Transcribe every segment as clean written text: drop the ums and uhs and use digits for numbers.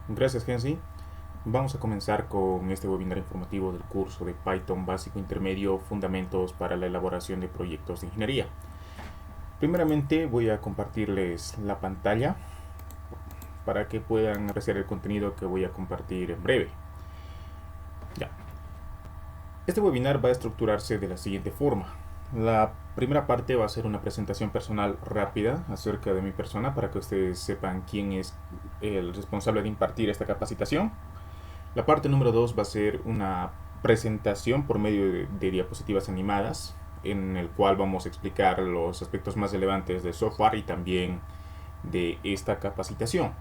Gracias, Gensi. Vamos a comenzar con este webinar informativo del curso de Python básico intermedio, fundamentos para la elaboración de proyectos de ingeniería. Primeramente voy a compartirles la pantalla para que puedan apreciar el contenido que voy a compartir en breve. Ya. Este webinar va a estructurarse de la siguiente forma. La primera parte va a ser una presentación personal rápida acerca de mi persona para que ustedes sepan quién es el responsable de impartir esta capacitación. La parte número 2 va a ser una presentación por medio de diapositivas animadas, en el cual vamos a explicar los aspectos más relevantes del software y también de esta capacitación.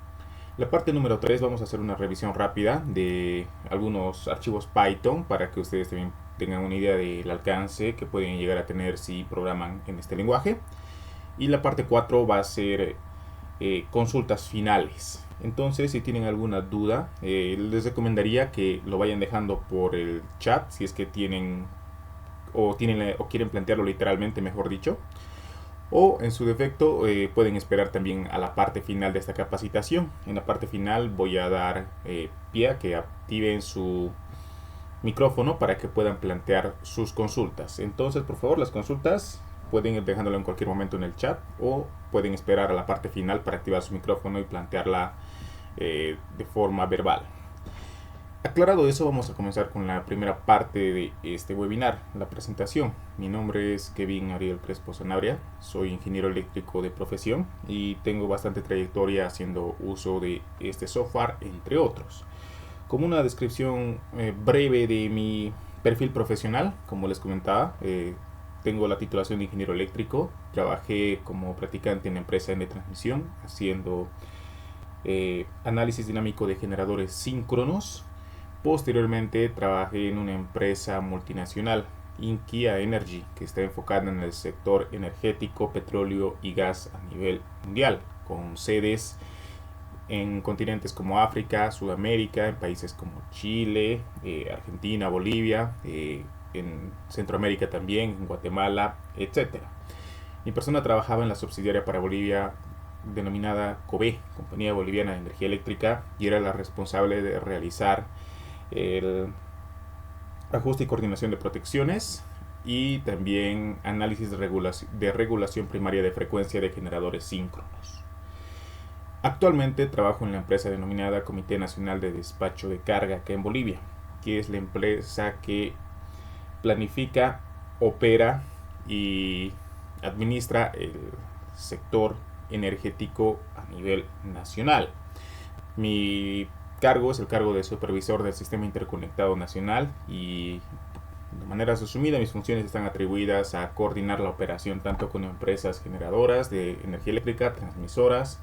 La parte número 3 vamos a hacer una revisión rápida de algunos archivos Python para que ustedes también tengan una idea del alcance que pueden llegar a tener si programan en este lenguaje. Y la parte 4 va a ser consultas finales. Entonces, si tienen alguna duda, les recomendaría que lo vayan dejando por el chat, si es que tienen o quieren plantearlo literalmente, mejor dicho. O en su defecto, pueden esperar también a la parte final de esta capacitación. En la parte final voy a dar pie a que activen su micrófono para que puedan plantear sus consultas. Entonces, por favor, las consultas pueden ir dejándolo en cualquier momento en el chat o pueden esperar a la parte final para activar su micrófono y plantearla de forma verbal. Aclarado eso, vamos a comenzar con la primera parte de este webinar, la presentación. Mi nombre es Kevin Ariel Crespo Sanabria, soy ingeniero eléctrico de profesión y tengo bastante trayectoria haciendo uso de este software, entre otros. Como una descripción breve de mi perfil profesional, como les comentaba, tengo la titulación de ingeniero eléctrico, trabajé como practicante en la empresa de transmisión haciendo análisis dinámico de generadores síncronos. Posteriormente trabajé en una empresa multinacional, Inkia Energy, que está enfocada en el sector energético, petróleo y gas a nivel mundial, con sedes en continentes como África, Sudamérica, en países como Chile, Argentina, Bolivia, en Centroamérica también, en Guatemala, etc. Mi persona trabajaba en la subsidiaria para Bolivia denominada COBE, Compañía Boliviana de Energía Eléctrica, y era la responsable de realizar el ajuste y coordinación de protecciones y también análisis de regulación primaria de frecuencia de generadores síncronos. Actualmente trabajo en la empresa denominada Comité Nacional de Despacho de Carga acá en Bolivia, que es la empresa que planifica, opera y administra el sector energético a nivel nacional. Mi cargo es el cargo de supervisor del sistema interconectado nacional y de manera resumida mis funciones están atribuidas a coordinar la operación tanto con empresas generadoras de energía eléctrica, transmisoras,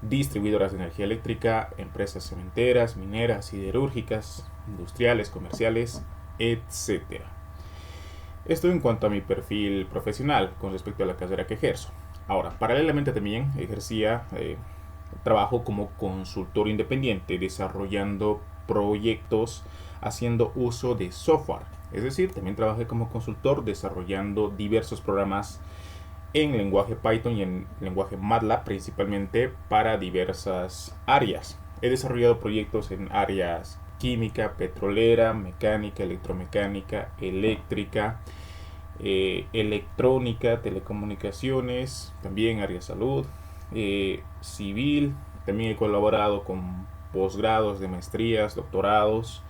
distribuidoras de energía eléctrica, empresas cementeras, mineras, siderúrgicas, industriales, comerciales, etc. Esto en cuanto a mi perfil profesional con respecto a la carrera que ejerzo. Ahora, paralelamente también ejercía trabajo como consultor independiente, desarrollando proyectos haciendo uso de software. Es decir, también trabajé como consultor desarrollando diversos programas en lenguaje Python y en lenguaje MATLAB principalmente para diversas áreas. He desarrollado proyectos en áreas química, petrolera, mecánica, electromecánica, eléctrica, electrónica, telecomunicaciones, también área de salud, civil. También he colaborado con posgrados de maestrías, doctorados,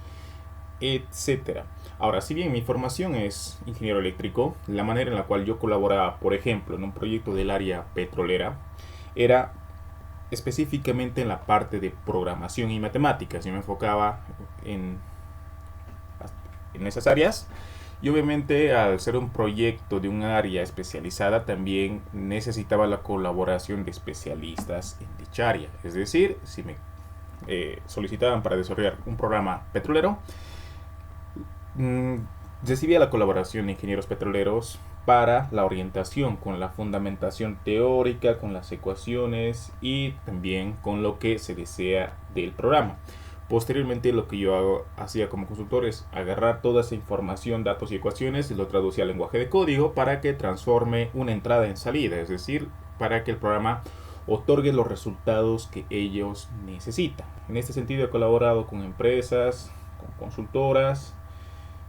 etcétera. Ahora, si bien mi formación es ingeniero eléctrico, la manera en la cual yo colaboraba, por ejemplo, en un proyecto del área petrolera, era específicamente en la parte de programación y matemáticas. Yo me enfocaba en esas áreas y obviamente al ser un proyecto de un área especializada también necesitaba la colaboración de especialistas en dicha área. Es decir, si me solicitaban para desarrollar un programa petrolero, mm, recibía la colaboración de ingenieros petroleros para la orientación con la fundamentación teórica, con las ecuaciones y también con lo que se desea del programa. Posteriormente lo que hacía como consultor es agarrar toda esa información, datos y ecuaciones y lo traducía al lenguaje de código para que transforme una entrada en salida, es decir, para que el programa otorgue los resultados que ellos necesitan. En este sentido he colaborado con empresas, con consultoras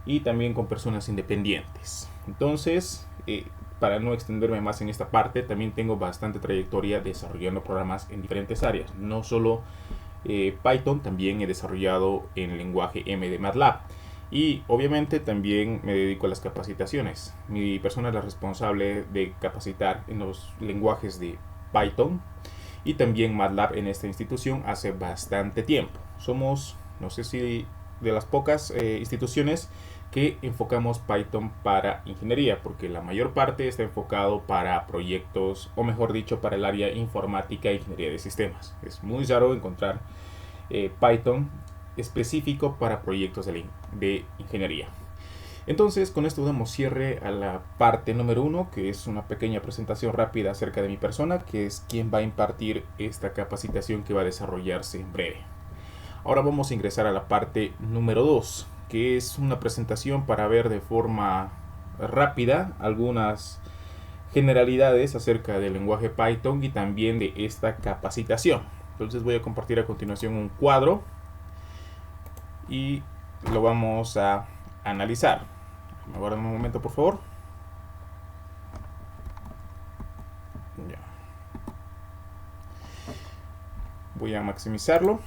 y también con personas independientes. Entonces, para no extenderme más en esta parte, también tengo bastante trayectoria desarrollando programas en diferentes áreas. No solo Python, también he desarrollado en el lenguaje M de MATLAB. Y obviamente también me dedico a las capacitaciones. Mi persona es la responsable de capacitar en los lenguajes de Python y también MATLAB en esta institución hace bastante tiempo. Somos, no sé si de las pocas instituciones que enfocamos Python para ingeniería, porque la mayor parte está enfocado para proyectos, o mejor dicho, para el área informática e ingeniería de sistemas. Es muy raro encontrar Python específico para proyectos de ingeniería. Entonces, con esto damos cierre a la parte número 1, que es una pequeña presentación rápida acerca de mi persona, que es quien va a impartir esta capacitación que va a desarrollarse en breve. Ahora vamos a ingresar a la parte número 2, que es una presentación para ver de forma rápida algunas generalidades acerca del lenguaje Python y también de esta capacitación. Entonces voy a compartir a continuación un cuadro y lo vamos a analizar. Me aguardan un momento, por favor. Ya. Voy a maximizarlo.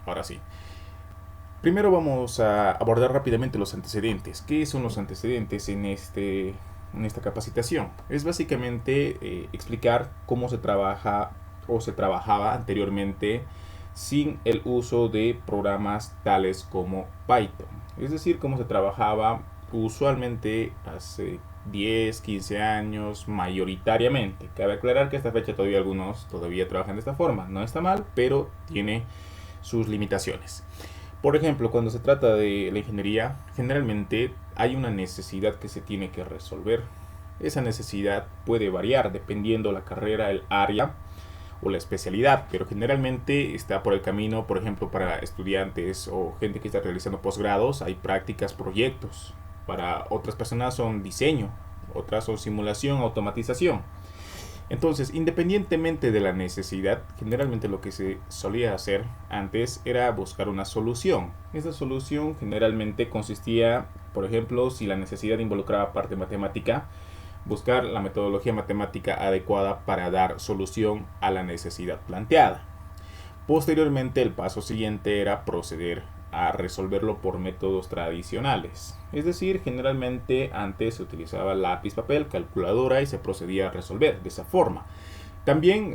Ahora sí. Primero vamos a abordar rápidamente los antecedentes. ¿Qué son los antecedentes en esta capacitación? Es básicamente explicar cómo se trabaja o se trabajaba anteriormente sin el uso de programas tales como Python. Es decir, cómo se trabajaba usualmente hace 10, 15 años mayoritariamente. Cabe aclarar que a esta fecha todavía algunos todavía trabajan de esta forma. No está mal, pero tiene sus limitaciones. Por ejemplo, cuando se trata de la ingeniería, generalmente hay una necesidad que se tiene que resolver. Esa necesidad puede variar dependiendo la carrera, el área o la especialidad, pero generalmente está por el camino. Por ejemplo, para estudiantes o gente que está realizando posgrados, hay prácticas, proyectos. Para otras personas son diseño, otras son simulación, automatización. Entonces, independientemente de la necesidad, generalmente lo que se solía hacer antes era buscar una solución. Esa solución generalmente consistía, por ejemplo, si la necesidad involucraba parte matemática, buscar la metodología matemática adecuada para dar solución a la necesidad planteada. Posteriormente, el paso siguiente era proceder a resolverlo por métodos tradicionales. Es decir, generalmente antes se utilizaba lápiz, papel, calculadora y se procedía a resolver de esa forma. También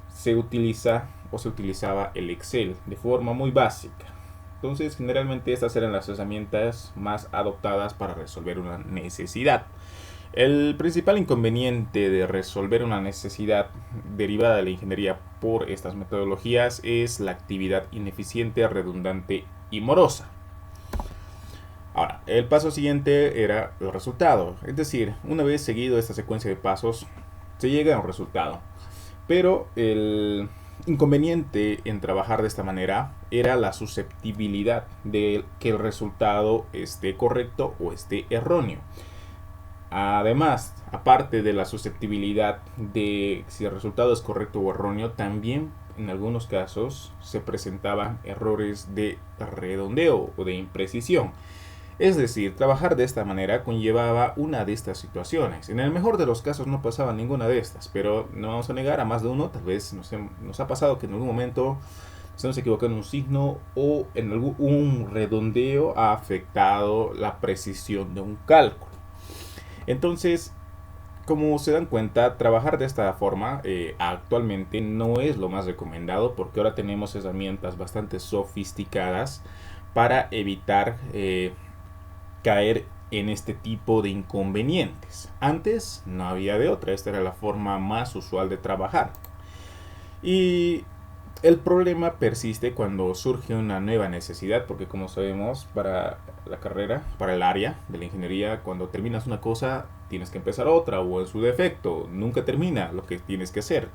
se utilizaba el Excel de forma muy básica. Entonces, generalmente estas eran las herramientas más adoptadas para resolver una necesidad. El principal inconveniente de resolver una necesidad derivada de la ingeniería por estas metodologías es la actividad ineficiente, redundante y morosa. Ahora, el paso siguiente era el resultado. Es decir, una vez seguido esta secuencia de pasos, se llega a un resultado. Pero el inconveniente en trabajar de esta manera era la susceptibilidad de que el resultado esté correcto o esté erróneo. Además, aparte de la susceptibilidad de si el resultado es correcto o erróneo, también en algunos casos se presentaban errores de redondeo o de imprecisión. Es decir, trabajar de esta manera conllevaba una de estas situaciones. En el mejor de los casos no pasaba ninguna de estas, pero no vamos a negar, a más de uno tal vez nos ha pasado que en algún momento se nos equivocó en un signo o en un redondeo ha afectado la precisión de un cálculo. Entonces, como se dan cuenta, trabajar de esta forma actualmente no es lo más recomendado, porque ahora tenemos herramientas bastante sofisticadas para evitar caer en este tipo de inconvenientes. Antes no había de otra, esta era la forma más usual de trabajar. Y el problema persiste cuando surge una nueva necesidad, porque como sabemos, para la carrera, para el área de la ingeniería, cuando terminas una cosa, tienes que empezar otra, o en su defecto, nunca termina lo que tienes que hacer.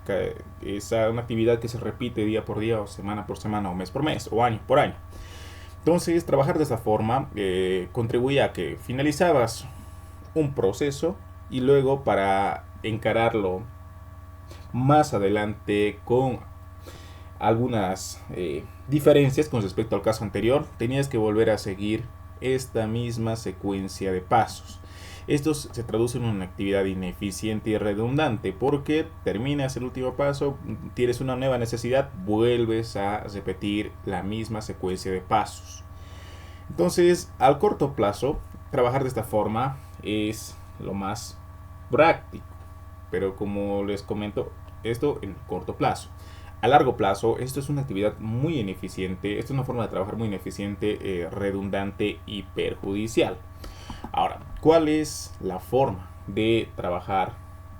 Es una actividad que se repite día por día, o semana por semana, o mes por mes, o año por año. Entonces, trabajar de esta forma contribuye a que finalizabas un proceso y luego para encararlo más adelante con algunas diferencias con respecto al caso anterior, tenías que volver a seguir esta misma secuencia de pasos. Esto se traduce en una actividad ineficiente y redundante porque terminas el último paso, tienes una nueva necesidad, vuelves a repetir la misma secuencia de pasos. Entonces, al corto plazo, trabajar de esta forma es lo más práctico, pero como les comento, esto en corto plazo. A largo plazo, esto es una actividad muy ineficiente, esto es una forma de trabajar muy ineficiente, redundante y perjudicial. Ahora, ¿cuál es la forma de trabajar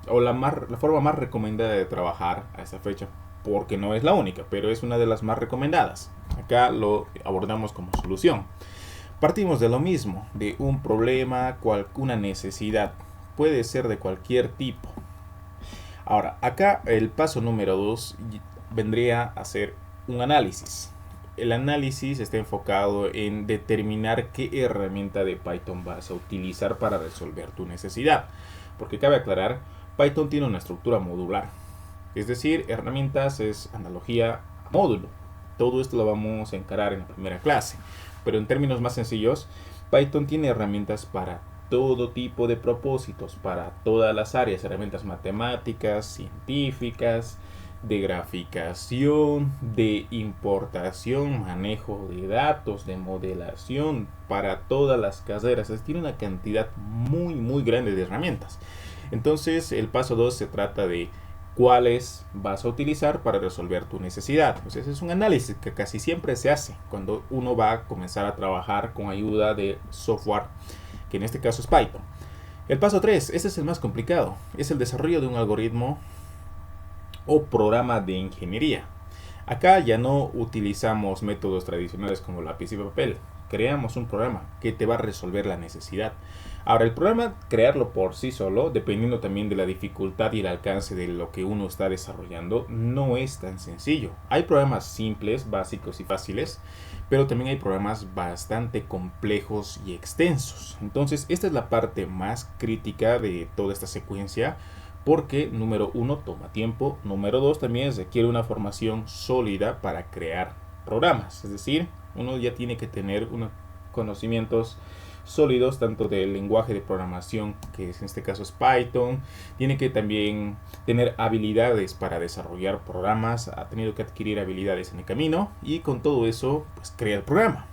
o la forma más recomendada de trabajar a esta fecha? Porque no es la única, pero es una de las más recomendadas. Acá lo abordamos como solución. Partimos de lo mismo, de un problema, una necesidad. Puede ser de cualquier tipo. Ahora, acá el paso número 2 vendría a ser un análisis. El análisis está enfocado en determinar qué herramienta de Python vas a utilizar para resolver tu necesidad. Porque cabe aclarar, Python tiene una estructura modular. Es decir, herramientas es analogía a módulo. Todo esto lo vamos a encarar en la primera clase. Pero en términos más sencillos, Python tiene herramientas para todo tipo de propósitos, para todas las áreas, herramientas matemáticas, científicas, de graficación, de importación, manejo de datos, de modelación, para todas las carreras. Tiene una cantidad muy grande de herramientas. Entonces el paso 2 se trata de cuáles vas a utilizar para resolver tu necesidad. Entonces es un análisis que casi siempre se hace cuando uno va a comenzar a trabajar con ayuda de software, que en este caso es Python. El paso 3, este es el más complicado, es el desarrollo de un algoritmo o programa de ingeniería. Acá ya no utilizamos métodos tradicionales como lápiz y papel. Creamos un programa que te va a resolver la necesidad. Ahora, el programa, crearlo por sí solo, dependiendo también de la dificultad y el alcance de lo que uno está desarrollando, no es tan sencillo. Hay programas simples, básicos y fáciles, pero también hay programas bastante complejos y extensos. Entonces, esta es la parte más crítica de toda esta secuencia, porque número 1 toma tiempo, número 2 también requiere una formación sólida para crear programas, es decir, uno ya tiene que tener unos conocimientos sólidos tanto del lenguaje de programación, que en este caso es Python, tiene que también tener habilidades para desarrollar programas, ha tenido que adquirir habilidades en el camino y con todo eso pues crea el programa.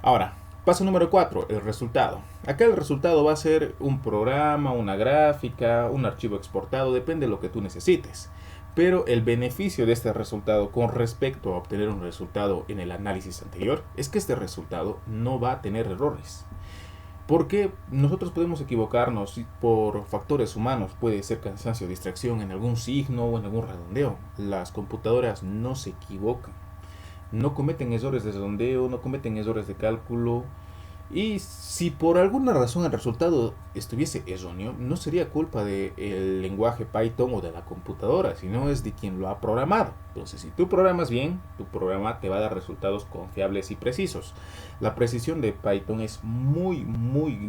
Ahora, paso número 4, el resultado. Acá el resultado va a ser un programa, una gráfica, un archivo exportado, depende de lo que tú necesites. Pero el beneficio de este resultado con respecto a obtener un resultado en el análisis anterior es que este resultado no va a tener errores. Porque nosotros podemos equivocarnos por factores humanos, puede ser cansancio, distracción en algún signo o en algún redondeo. Las computadoras no se equivocan. No cometen errores de redondeo, no cometen errores de cálculo. Y si por alguna razón el resultado estuviese erróneo, no sería culpa del lenguaje Python o de la computadora, sino es de quien lo ha programado. Entonces, si tú programas bien, tu programa te va a dar resultados confiables y precisos. La precisión de Python es muy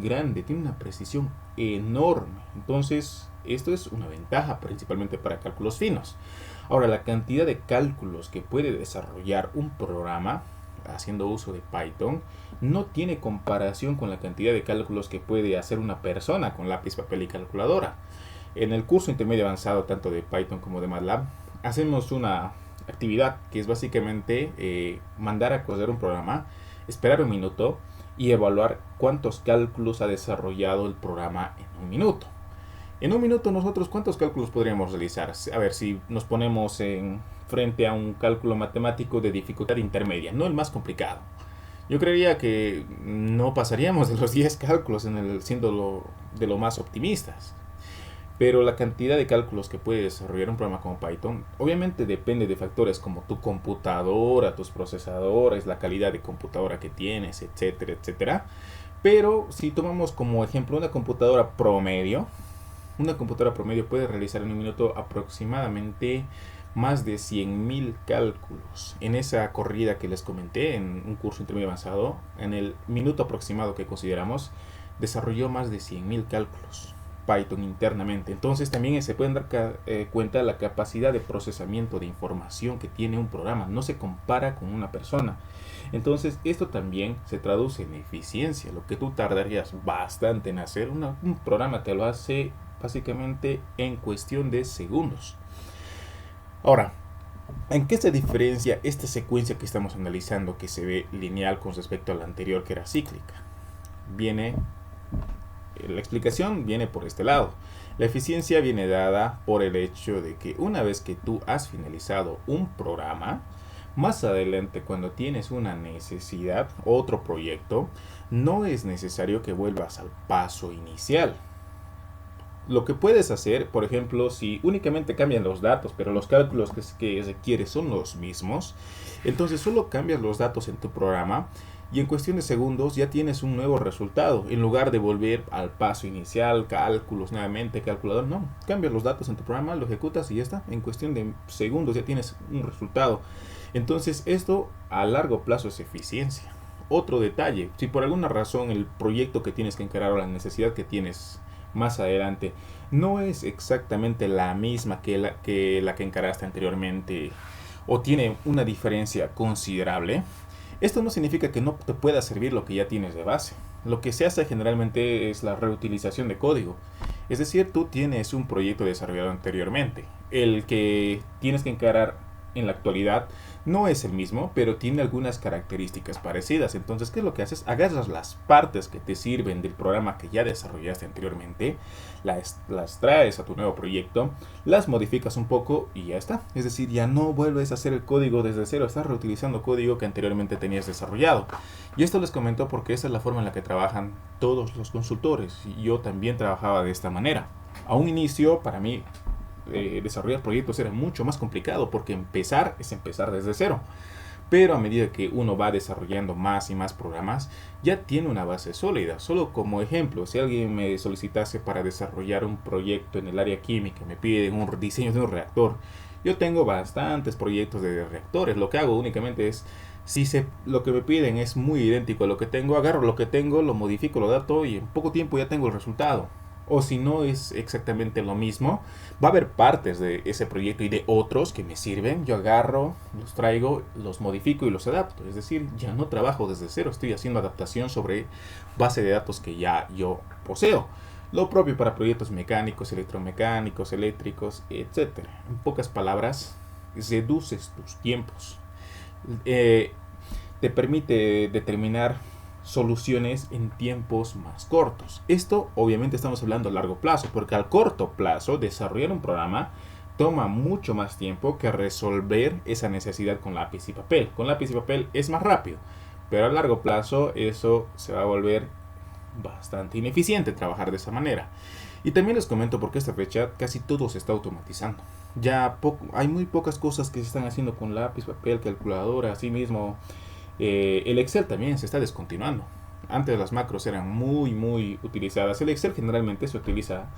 grande, tiene una precisión enorme. Entonces, esto es una ventaja principalmente para cálculos finos. Ahora, la cantidad de cálculos que puede desarrollar un programa haciendo uso de Python no tiene comparación con la cantidad de cálculos que puede hacer una persona con lápiz, papel y calculadora. En el curso intermedio avanzado tanto de Python como de MATLAB hacemos una actividad que es básicamente mandar a correr un programa, esperar un minuto y evaluar cuántos cálculos ha desarrollado el programa en un minuto. En un minuto nosotros, ¿cuántos cálculos podríamos realizar? A ver, si nos ponemos frente a un cálculo matemático de dificultad intermedia, no el más complicado. Yo creería que no pasaríamos de los 10 cálculos siendo de lo más optimistas. Pero la cantidad de cálculos que puede desarrollar un programa como Python, obviamente depende de factores como tu computadora, tus procesadores, la calidad de computadora que tienes, etcétera, etcétera. Pero si tomamos como ejemplo una computadora promedio puede realizar en un minuto aproximadamente más de 100.000 cálculos. En esa corrida que les comenté, en un curso intermedio avanzado, en el minuto aproximado que consideramos, desarrolló más de 100.000 cálculos. Python internamente. Entonces también se pueden dar cuenta de la capacidad de procesamiento de información que tiene un programa. No se compara con una persona. Entonces esto también se traduce en eficiencia. Lo que tú tardarías bastante en hacer, un programa te lo hace básicamente en cuestión de segundos. Ahora, ¿en qué se diferencia esta secuencia que estamos analizando, que se ve lineal con respecto a la anterior, que era cíclica? La explicación viene por este lado. La eficiencia viene dada por el hecho de que una vez que tú has finalizado un programa, más adelante cuando tienes una necesidad, otro proyecto, no es necesario que vuelvas al paso inicial. Lo que puedes hacer, por ejemplo, si únicamente cambian los datos, pero los cálculos que requieres son los mismos, entonces solo cambias los datos en tu programa y en cuestión de segundos ya tienes un nuevo resultado. En lugar de volver al paso inicial, cálculos nuevamente, calculador, no. Cambias los datos en tu programa, lo ejecutas y ya está. En cuestión de segundos ya tienes un resultado. Entonces esto a largo plazo es eficiencia. Otro detalle, si por alguna razón el proyecto que tienes que encarar o la necesidad que tienes más adelante no es exactamente la misma que la que encaraste anteriormente o tiene una diferencia considerable, esto no significa que no te pueda servir lo que ya tienes de base. Lo que se hace generalmente es la reutilización de código. Es decir, tú tienes un proyecto desarrollado anteriormente. El que tienes que encarar en la actualidad no es el mismo, pero tiene algunas características parecidas. Entonces, ¿qué es lo que haces? Agarras las partes que te sirven del programa que ya desarrollaste anteriormente, las traes a tu nuevo proyecto, las modificas un poco y ya está. Es decir, ya no vuelves a hacer el código desde cero, estás reutilizando código que anteriormente tenías desarrollado. Y esto les comento porque esa es la forma en la que trabajan todos los consultores. Y yo también trabajaba de esta manera. A un inicio, para mí, desarrollar proyectos era mucho más complicado porque empezar es empezar desde cero. Pero a medida que uno va desarrollando más y más programas, ya tiene una base sólida. Solo como ejemplo, si alguien me solicitase para desarrollar un proyecto en el área química, me piden un diseño de un reactor. Yo tengo bastantes proyectos de reactores. Lo que hago únicamente es, lo que me piden es muy idéntico a lo que tengo, agarro lo que tengo, lo modifico, lo adapto y en poco tiempo ya tengo el resultado. O si no es exactamente lo mismo, va a haber partes de ese proyecto y de otros que me sirven. Yo agarro, los traigo, los modifico y los adapto. Es decir, ya no trabajo desde cero, estoy haciendo adaptación sobre base de datos que ya yo poseo. Lo propio para proyectos mecánicos, electromecánicos, eléctricos, etcétera. En pocas palabras, reduces tus tiempos. Te permite determinar soluciones en tiempos más cortos. Esto obviamente estamos hablando a largo plazo, porque al corto plazo desarrollar un programa toma mucho más tiempo que resolver esa necesidad con lápiz y papel. Con lápiz y papel es más rápido, pero a largo plazo eso se va a volver bastante ineficiente trabajar de esa manera. Y también les comento porque esta fecha casi todo se está automatizando. Hay muy pocas cosas que se están haciendo con lápiz, papel, calculadora, así mismo. El Excel también se está descontinuando. Antes las macros eran muy utilizadas. El Excel generalmente se utiliza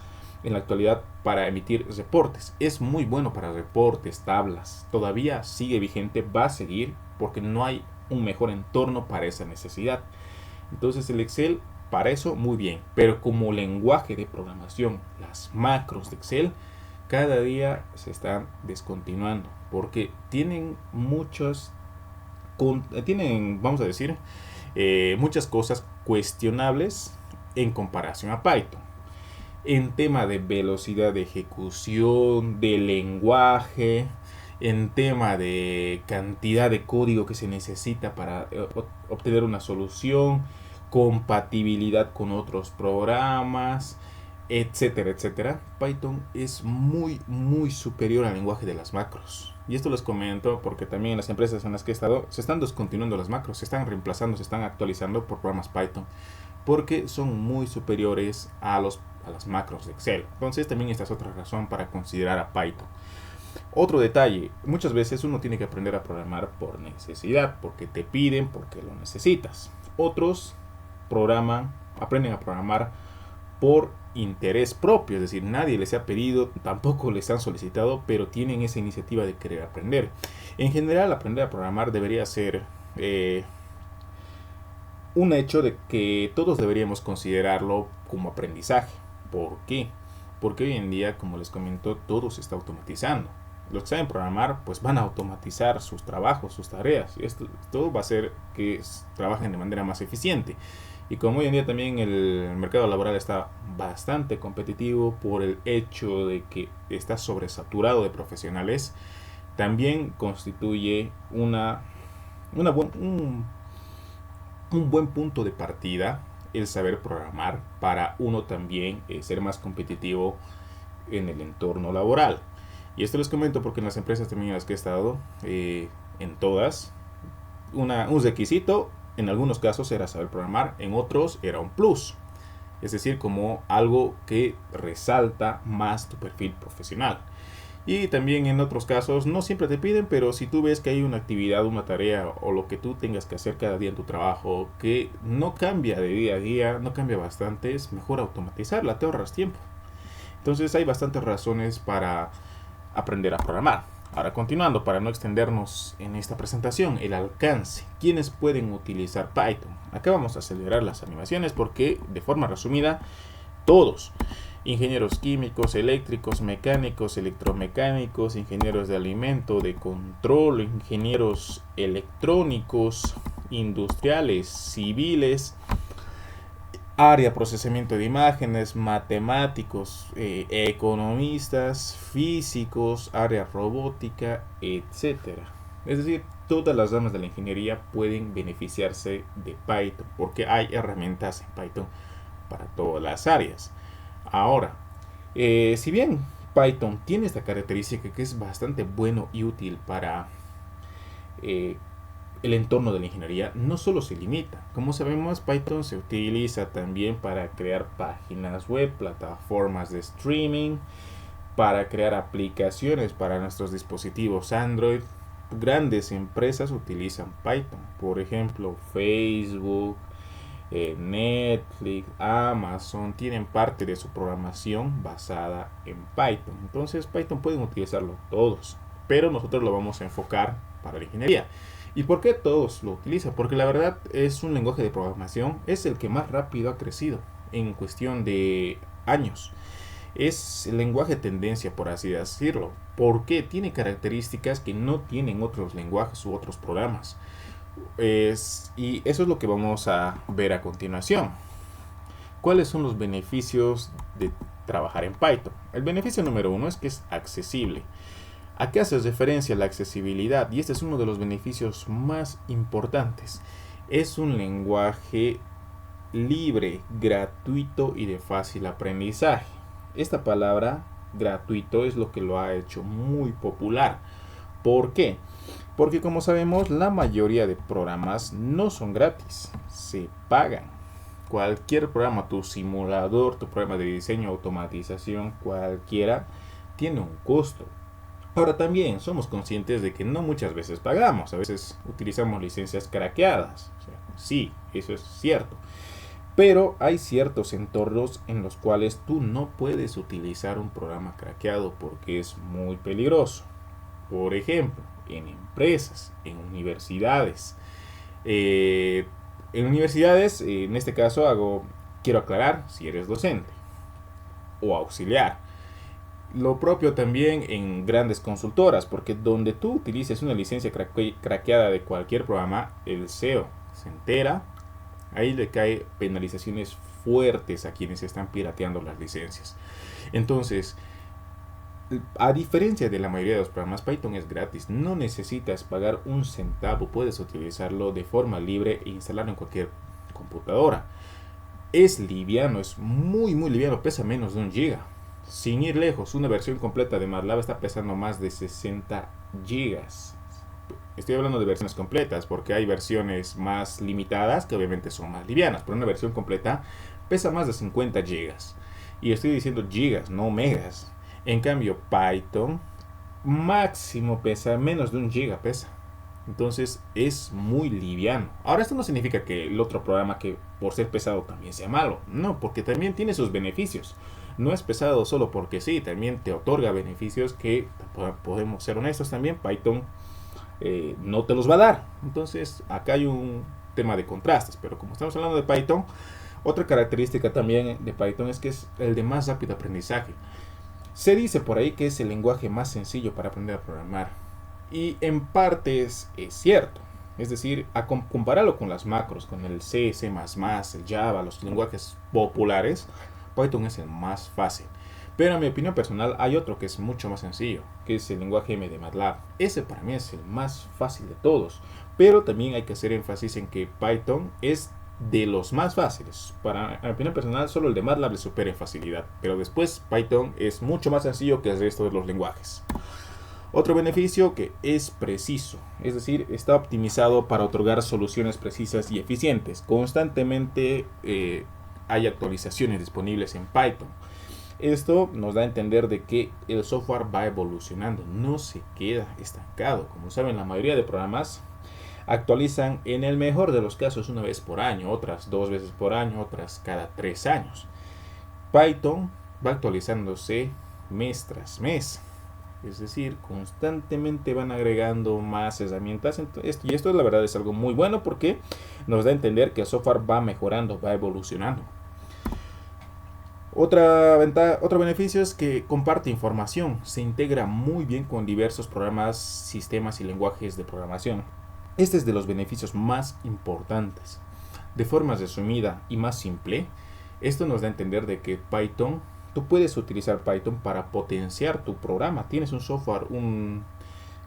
en la actualidad para emitir reportes. Es muy bueno para reportes, tablas. Todavía sigue vigente, va a seguir porque no hay un mejor entorno para esa necesidad. Entonces el Excel para eso muy bien. Pero como lenguaje de programación, las macros de Excel cada día se están descontinuando porque tienen, vamos a decir, muchas cosas cuestionables en comparación a Python. En tema de velocidad de ejecución, de lenguaje, en tema de cantidad de código que se necesita para obtener una solución, compatibilidad con otros programas, etcétera, etcétera. Python es muy superior al lenguaje de las macros. Y esto les comento porque también en las empresas en las que he estado se están descontinuando las macros, se están reemplazando, se están actualizando por programas Python porque son muy superiores a las macros de Excel. Entonces también esta es otra razón para considerar a Python. Otro detalle, muchas veces uno tiene que aprender a programar por necesidad, porque te piden, porque lo necesitas. Otros aprenden a programar por interés propio, es decir, nadie les ha pedido, tampoco les han solicitado, pero tienen esa iniciativa de querer aprender. En general, aprender a programar debería ser un hecho de que todos deberíamos considerarlo como aprendizaje, ¿Por qué? Porque hoy en día, como les comento, todo se está automatizando. Los que saben programar, pues van a automatizar sus trabajos, sus tareas. Y esto todo va a hacer que trabajen de manera más eficiente. Y como hoy en día también el mercado laboral está bastante competitivo por el hecho de que está sobresaturado de profesionales, también constituye un buen punto de partida el saber programar para uno también ser más competitivo en el entorno laboral. Y esto les comento porque en las empresas también en las que he estado, en todas, un requisito en algunos casos era saber programar, en otros era un plus. Es decir, como algo que resalta más tu perfil profesional. Y también en otros casos no siempre te piden, pero si tú ves que hay una actividad, una tarea o lo que tú tengas que hacer cada día en tu trabajo que no cambia de día a día, no cambia bastante, es mejor automatizarla, te ahorras tiempo. Entonces hay bastantes razones para aprender a programar. Ahora continuando, para no extendernos en esta presentación, el alcance. ¿Quiénes pueden utilizar Python? Acá vamos a acelerar las animaciones porque, de forma resumida, todos. Ingenieros químicos, eléctricos, mecánicos, electromecánicos, ingenieros de alimento, de control, ingenieros electrónicos, industriales, civiles, área procesamiento de imágenes, matemáticos, economistas, físicos, área robótica, etcétera. Es decir, todas las ramas de la ingeniería pueden beneficiarse de Python porque hay herramientas en Python para todas las áreas. Ahora, si bien Python tiene esta característica que es bastante bueno y útil para eh, el entorno de la ingeniería, no solo se limita. Como sabemos, Python se utiliza también para crear páginas web, plataformas de streaming, para crear aplicaciones para nuestros dispositivos Android. Grandes empresas utilizan Python, por ejemplo, Facebook, Netflix, Amazon, tienen parte de su programación basada en Python. Entonces, Python pueden utilizarlo todos, pero nosotros lo vamos a enfocar para la ingeniería. ¿Y por qué todos lo utilizan? Porque la verdad es un lenguaje de programación, es el que más rápido ha crecido en cuestión de años. Es el lenguaje tendencia, por así decirlo, porque tiene características que no tienen otros lenguajes u otros programas. Y eso es lo que vamos a ver a continuación. ¿Cuáles son los beneficios de trabajar en Python? El beneficio número uno es que es accesible. ¿A qué hace referencia la accesibilidad? Y este es uno de los beneficios más importantes. Es un lenguaje libre, gratuito y de fácil aprendizaje. Esta palabra gratuito es lo que lo ha hecho muy popular. ¿Por qué? Porque como sabemos, la mayoría de programas no son gratis, se pagan. Cualquier programa, tu simulador, tu programa de diseño, automatización, cualquiera, tiene un costo. Ahora también somos conscientes de que no muchas veces pagamos, a veces utilizamos licencias craqueadas. O sea, sí, eso es cierto. Pero hay ciertos entornos en los cuales tú no puedes utilizar un programa craqueado porque es muy peligroso. Por ejemplo, en empresas, en universidades. En este caso quiero aclarar si eres docente o auxiliar. Lo propio también en grandes consultoras, porque donde tú utilices una licencia craqueada de cualquier programa, el CEO se entera, ahí le cae penalizaciones fuertes a quienes están pirateando las licencias. Entonces, a diferencia de la mayoría de los programas, Python es gratis, no necesitas pagar un centavo, puedes utilizarlo de forma libre e instalarlo en cualquier computadora. Es liviano, es muy liviano, pesa menos de 1 giga. Sin ir lejos, una versión completa de MATLAB está pesando más de 60 gigas. Estoy hablando de versiones completas porque hay versiones más limitadas que obviamente son más livianas, pero una versión completa pesa más de 50 gigas. Y estoy diciendo gigas, no megas. En cambio, Python máximo pesa menos de 1 giga pesa. Entonces es muy liviano. Ahora esto no significa que el otro programa que por ser pesado también sea malo. No, porque también tiene sus beneficios. No es pesado solo porque sí, también te otorga beneficios que, podemos ser honestos también, Python no te los va a dar. Entonces acá hay un tema de contrastes. Pero como estamos hablando de Python, Otra característica también de Python es que es el de más rápido aprendizaje. Se dice por ahí que es el lenguaje más sencillo para aprender a programar. Y en parte es cierto. Es decir, a compararlo con las macros, con el C, C++, el Java, los lenguajes populares, Python es el más fácil. Pero en mi opinión personal hay otro que es mucho más sencillo, que es el lenguaje M de MATLAB. Ese para mí es el más fácil de todos. Pero también hay que hacer énfasis en que Python es de los más fáciles. Para mi opinión personal, solo el de MATLAB le supera en facilidad. Pero después Python es mucho más sencillo que el resto de los lenguajes. Otro beneficio que es preciso, es decir, está optimizado para otorgar soluciones precisas y eficientes. Constantemente hay actualizaciones disponibles en Python. Esto nos da a entender de que el software va evolucionando, no se queda estancado. Como saben, la mayoría de programas actualizan en el mejor de los casos una vez por año, otras 2 veces por año, otras cada 3 años. Python va actualizándose mes tras mes. Es decir, constantemente van agregando más herramientas. Y esto la verdad es algo muy bueno porque nos da a entender que el software va mejorando, va evolucionando. Otro beneficio es que comparte información. Se integra muy bien con diversos programas, sistemas y lenguajes de programación. Este es de los beneficios más importantes. De forma resumida y más simple, esto nos da a entender de que tú puedes utilizar Python para potenciar tu programa. Tienes un software, un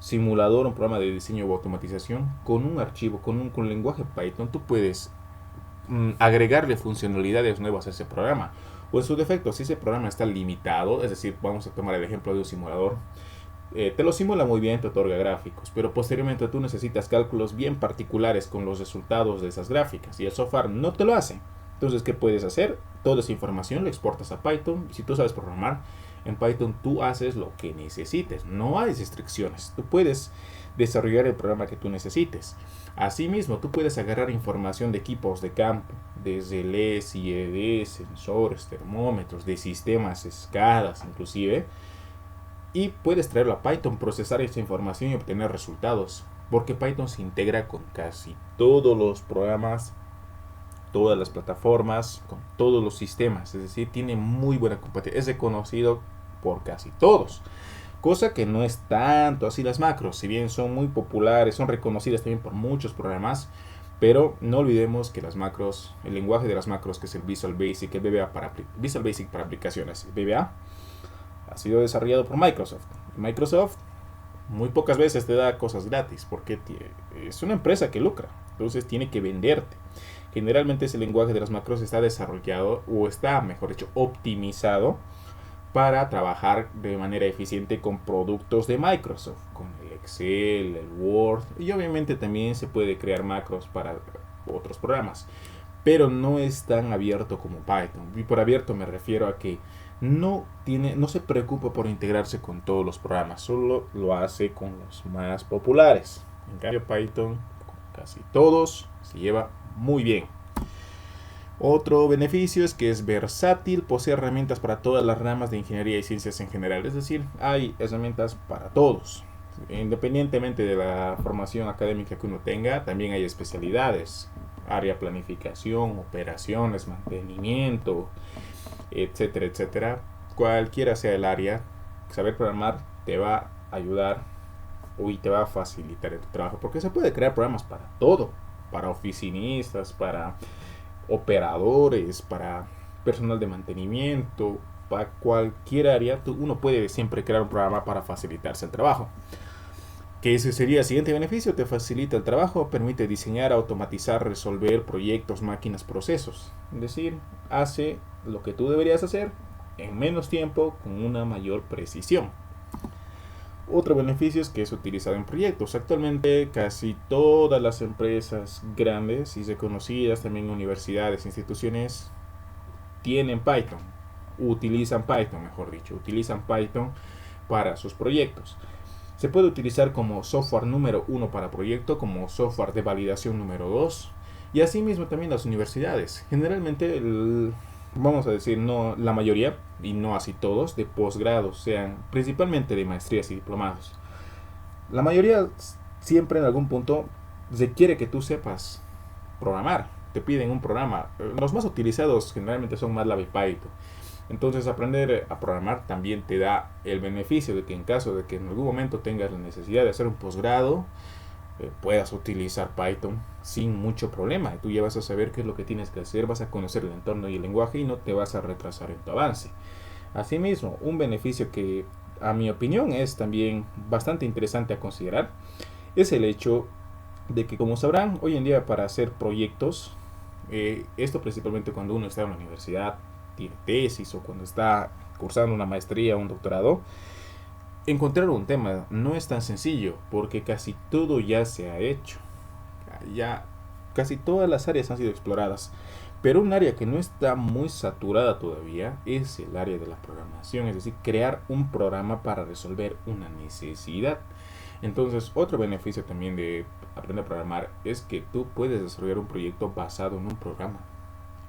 simulador, un programa de diseño o automatización con un archivo, con lenguaje Python. Tú puedes agregarle funcionalidades nuevas a ese programa. O en su defecto, si ese programa está limitado, es decir, vamos a tomar el ejemplo de un simulador, te lo simula muy bien, te otorga gráficos, pero posteriormente tú necesitas cálculos bien particulares con los resultados de esas gráficas y el software no te lo hace. Entonces, ¿qué puedes hacer? Toda esa información la exportas a Python y si tú sabes programar, en Python tú haces lo que necesites, no hay restricciones, tú puedes desarrollar el programa que tú necesites. Asimismo, tú puedes agarrar información de equipos de campo, desde LES, IED, sensores, termómetros, de sistemas, escalas inclusive, y puedes traerlo a Python, procesar esa información y obtener resultados, porque Python se integra con casi todos los programas, todas las plataformas, con todos los sistemas, es decir, tiene muy buena compatibilidad, es reconocido por casi todos. Cosa que no es tanto así las macros, si bien son muy populares, son reconocidas también por muchos programas, pero no olvidemos que las macros, el lenguaje de las macros que es el Visual Basic, el VBA Visual Basic para aplicaciones, el VBA, ha sido desarrollado por Microsoft. Microsoft muy pocas veces te da cosas gratis porque es una empresa que lucra, entonces tiene que venderte. Generalmente ese lenguaje de las macros está desarrollado o está, mejor dicho, optimizado para trabajar de manera eficiente con productos de Microsoft, con el Excel, el Word, y obviamente también se puede crear macros para otros programas, pero no es tan abierto como Python. Y por abierto me refiero a que no se preocupa por integrarse con todos los programas, solo lo hace con los más populares. En cambio Python, con casi todos, se lleva muy bien. Otro beneficio es que es versátil, posee herramientas para todas las ramas de ingeniería y ciencias en general, es decir, hay herramientas para todos. Independientemente de la formación académica que uno tenga, también hay especialidades, área planificación, operaciones, mantenimiento, etcétera, etcétera. Cualquiera sea el área, saber programar te va a ayudar y te va a facilitar el trabajo, porque se puede crear programas para todo, para oficinistas, para operadores, para personal de mantenimiento, para cualquier área, uno puede siempre crear un programa para facilitarse el trabajo. Que ese sería el siguiente beneficio: te facilita el trabajo, permite diseñar, automatizar, resolver proyectos, máquinas, procesos. Es decir, hace lo que tú deberías hacer en menos tiempo con una mayor precisión. Otro beneficio es que es utilizado en proyectos. Actualmente casi todas las empresas grandes y reconocidas, también universidades, instituciones, tienen Python, utilizan Python, mejor dicho, utilizan Python para sus proyectos. Se puede utilizar como software número 1 para proyecto, como software de validación número 2, y asimismo también las universidades. Generalmente vamos a decir, no la mayoría, y no así todos, de posgrados, sean principalmente de maestrías y diplomados. La mayoría siempre en algún punto requiere que tú sepas programar. te piden un programa. Los más utilizados generalmente son MATLAB y Python. Entonces aprender a programar también te da el beneficio de que en caso de que en algún momento tengas la necesidad de hacer un posgrado, puedas utilizar Python sin mucho problema. Tú ya vas a saber qué es lo que tienes que hacer, vas a conocer el entorno y el lenguaje y no te vas a retrasar en tu avance. Asimismo, un beneficio que a mi opinión es también bastante interesante a considerar es el hecho de que, como sabrán, hoy en día para hacer proyectos, esto principalmente cuando uno está en la universidad, tiene tesis o cuando está cursando una maestría o un doctorado, encontrar un tema no es tan sencillo porque casi todo ya se ha hecho. Ya casi todas las áreas han sido exploradas. Pero un área que no está muy saturada todavía es el área de la programación, es decir, crear un programa para resolver una necesidad. Entonces, otro beneficio también de aprender a programar es que tú puedes desarrollar un proyecto basado en un programa.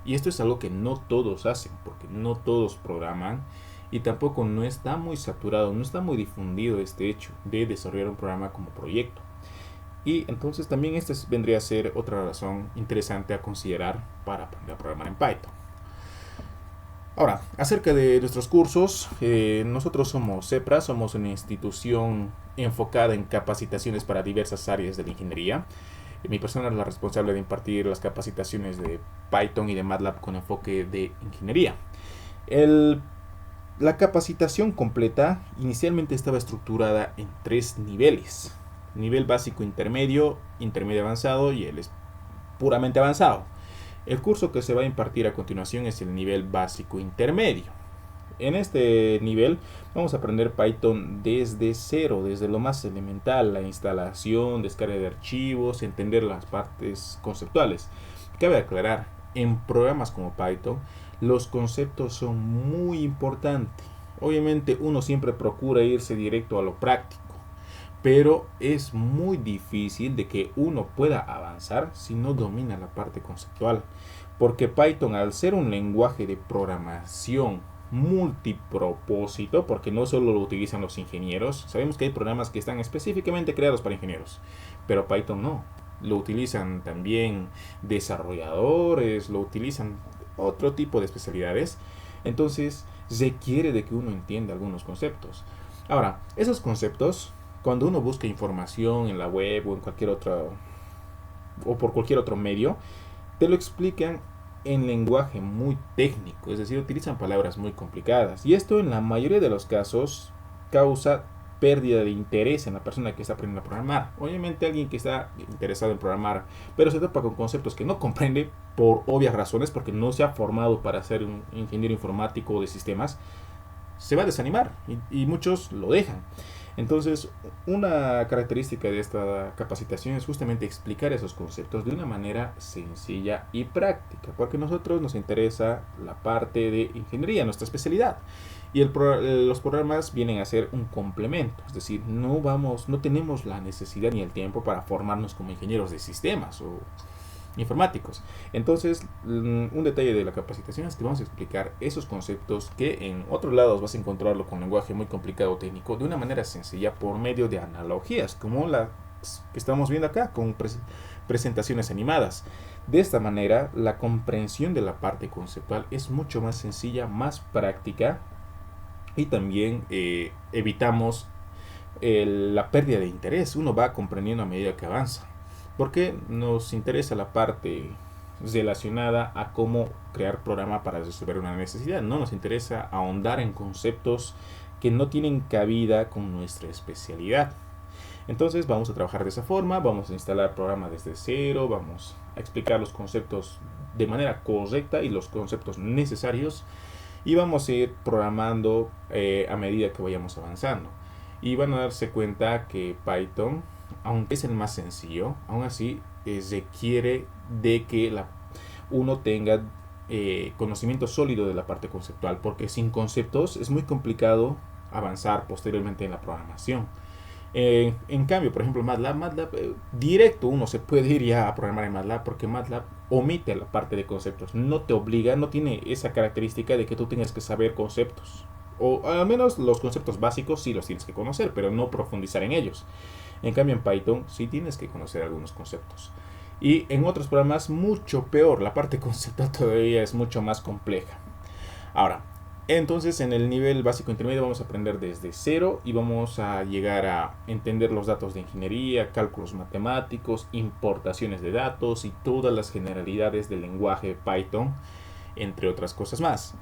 Y esto es algo que no todos hacen, porque no todos programan y tampoco no está muy saturado, no está muy difundido este hecho de desarrollar un programa como proyecto. Y entonces también esta vendría a ser otra razón interesante a considerar para aprender a programar en Python. Ahora, acerca de nuestros cursos, nosotros somos CEPRA, somos una institución enfocada en capacitaciones para diversas áreas de la ingeniería. Mi persona es la responsable de impartir las capacitaciones de Python y de MATLAB con enfoque de ingeniería. La capacitación completa inicialmente estaba estructurada en 3 niveles. Nivel básico intermedio, intermedio avanzado y el es puramente avanzado. El curso que se va a impartir a continuación es el nivel básico intermedio. En este nivel vamos a aprender Python desde cero, desde lo más elemental, la instalación, descarga de archivos, entender las partes conceptuales. Cabe aclarar, en programas como Python, los conceptos son muy importantes. Obviamente uno siempre procura irse directo a lo práctico, pero es muy difícil de que uno pueda avanzar si no domina la parte conceptual. Porque Python, al ser un lenguaje de programación multipropósito, porque no solo lo utilizan los ingenieros, sabemos que hay programas que están específicamente creados para ingenieros, pero Python no, lo utilizan también desarrolladores, lo utilizan otro tipo de especialidades, entonces requiere de que uno entienda algunos conceptos. Ahora, esos conceptos, cuando uno busca información en la web o en cualquier otro o por cualquier otro medio, te lo explican en lenguaje muy técnico, es decir, utilizan palabras muy complicadas. Y esto en la mayoría de los casos causa pérdida de interés en la persona que está aprendiendo a programar. Obviamente alguien que está interesado en programar, pero se topa con conceptos que no comprende por obvias razones, porque no se ha formado para ser un ingeniero informático de sistemas, se va a desanimar y muchos lo dejan. Entonces, una característica de esta capacitación es justamente explicar esos conceptos de una manera sencilla y práctica, porque a nosotros nos interesa la parte de ingeniería, nuestra especialidad. Y los programas vienen a ser un complemento, es decir, no tenemos la necesidad ni el tiempo para formarnos como ingenieros de sistemas o informáticos. Entonces, un detalle de la capacitación es que vamos a explicar esos conceptos que en otros lados vas a encontrarlo con lenguaje muy complicado o técnico de una manera sencilla por medio de analogías, como las que estamos viendo acá con presentaciones animadas. De esta manera, la comprensión de la parte conceptual es mucho más sencilla, más práctica y también evitamos la pérdida de interés. Uno va comprendiendo a medida que avanza. Porque nos interesa la parte relacionada a cómo crear programa para resolver una necesidad. No nos interesa ahondar en conceptos que no tienen cabida con nuestra especialidad. Entonces vamos a trabajar de esa forma, vamos a instalar programa desde cero, vamos a explicar los conceptos de manera correcta y los conceptos necesarios y vamos a ir programando a medida que vayamos avanzando. Y van a darse cuenta que Python, aunque es el más sencillo, aún así requiere de que uno tenga conocimiento sólido de la parte conceptual, porque sin conceptos es muy complicado avanzar posteriormente en la programación. En cambio, por ejemplo, MATLAB directo uno se puede ir ya a programar en MATLAB porque MATLAB omite la parte de conceptos, no te obliga, no tiene esa característica de que tú tengas que saber conceptos, o al menos los conceptos básicos sí los tienes que conocer, pero no profundizar en ellos. En cambio en Python sí tienes que conocer algunos conceptos. Y en otros programas mucho peor, la parte conceptual todavía es mucho más compleja. Ahora, entonces en el nivel básico intermedio vamos a aprender desde cero y vamos a llegar a entender los datos de ingeniería, cálculos matemáticos, importaciones de datos y todas las generalidades del lenguaje Python, entre otras cosas más.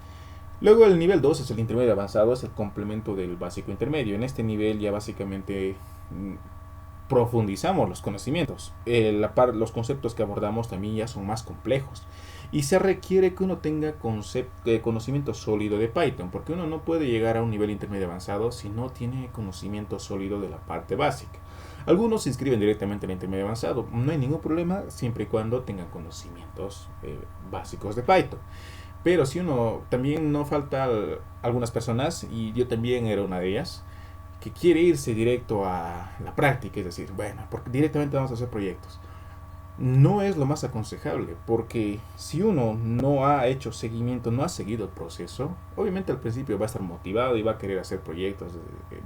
Luego el nivel 2 es el intermedio avanzado, es el complemento del básico intermedio. En este nivel ya básicamente profundizamos los conocimientos. Los conceptos que abordamos también ya son más complejos. Y se requiere que uno tenga conocimiento sólido de Python, porque uno no puede llegar a un nivel intermedio avanzado si no tiene conocimiento sólido de la parte básica. Algunos se inscriben directamente en el intermedio avanzado, no hay ningún problema siempre y cuando tengan conocimientos básicos de Python. Pero si uno, también no falta algunas personas, y yo también era una de ellas, que quiere irse directo a la práctica, es decir, bueno, porque directamente vamos a hacer proyectos. No es lo más aconsejable, porque si uno no ha hecho seguimiento, no ha seguido el proceso, obviamente al principio va a estar motivado y va a querer hacer proyectos,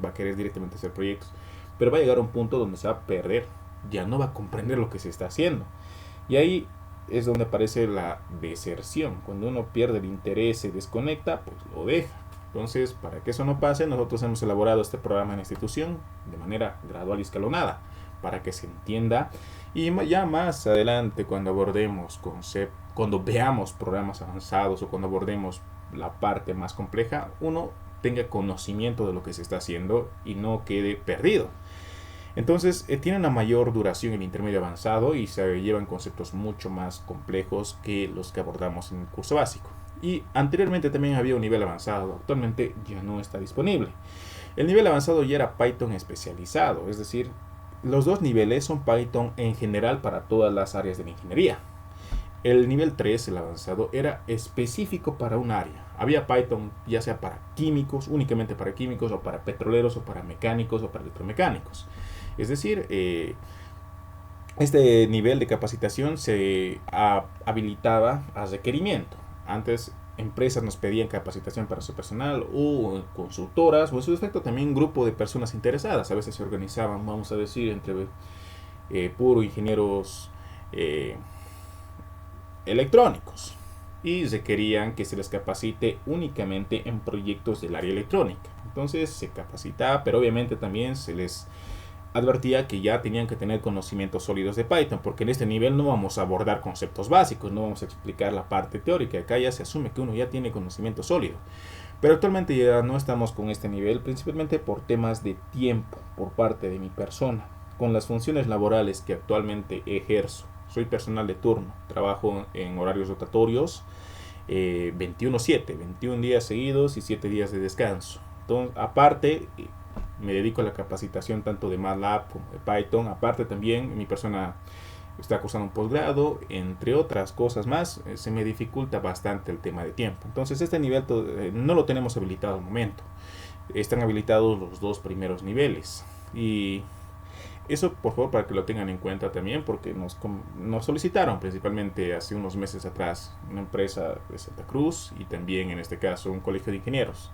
va a querer directamente hacer proyectos, pero va a llegar a un punto donde se va a perder, ya no va a comprender lo que se está haciendo. Y ahí es donde aparece la deserción. Cuando uno pierde el interés, se desconecta, pues lo deja. Entonces, para que eso no pase, nosotros hemos elaborado este programa en la institución de manera gradual y escalonada, para que se entienda. Y ya más adelante, cuando veamos programas avanzados o cuando abordemos la parte más compleja, uno tenga conocimiento de lo que se está haciendo y no quede perdido. Entonces, tiene una mayor duración el intermedio avanzado y se llevan conceptos mucho más complejos que los que abordamos en el curso básico. Y anteriormente también había un nivel avanzado, actualmente ya no está disponible. El nivel avanzado ya era Python especializado, es decir, los dos niveles son Python en general para todas las áreas de la ingeniería. El nivel 3, el avanzado, era específico para un área. Había Python ya sea para químicos, únicamente para químicos, o para petroleros, o para mecánicos, o para electromecánicos. Es decir, este nivel de capacitación se habilitaba a requerimiento. Antes empresas nos pedían capacitación para su personal o consultoras o en su defecto también un grupo de personas interesadas. A veces se organizaban, vamos a decir, entre puro ingenieros electrónicos y requerían que se les capacite únicamente en proyectos del área electrónica. Entonces se capacitaba, pero obviamente también se les advertía que ya tenían que tener conocimientos sólidos de Python, porque en este nivel no vamos a abordar conceptos básicos, no vamos a explicar la parte teórica, acá ya se asume que uno ya tiene conocimiento sólido. Pero actualmente ya no estamos con este nivel, principalmente por temas de tiempo por parte de mi persona, con las funciones laborales que actualmente ejerzo. Soy personal de turno, trabajo en horarios rotatorios, 21/7, 21 días seguidos y 7 días de descanso. Entonces, aparte, me dedico a la capacitación tanto de MATLAB como de Python. Aparte también mi persona está cursando un posgrado, entre otras cosas más. Se me dificulta bastante el tema de tiempo. Entonces este nivel no lo tenemos habilitado al momento. Están habilitados los dos primeros niveles. Y eso por favor para que lo tengan en cuenta también, porque nos solicitaron principalmente hace unos meses atrás una empresa de Santa Cruz y también en este caso un colegio de ingenieros.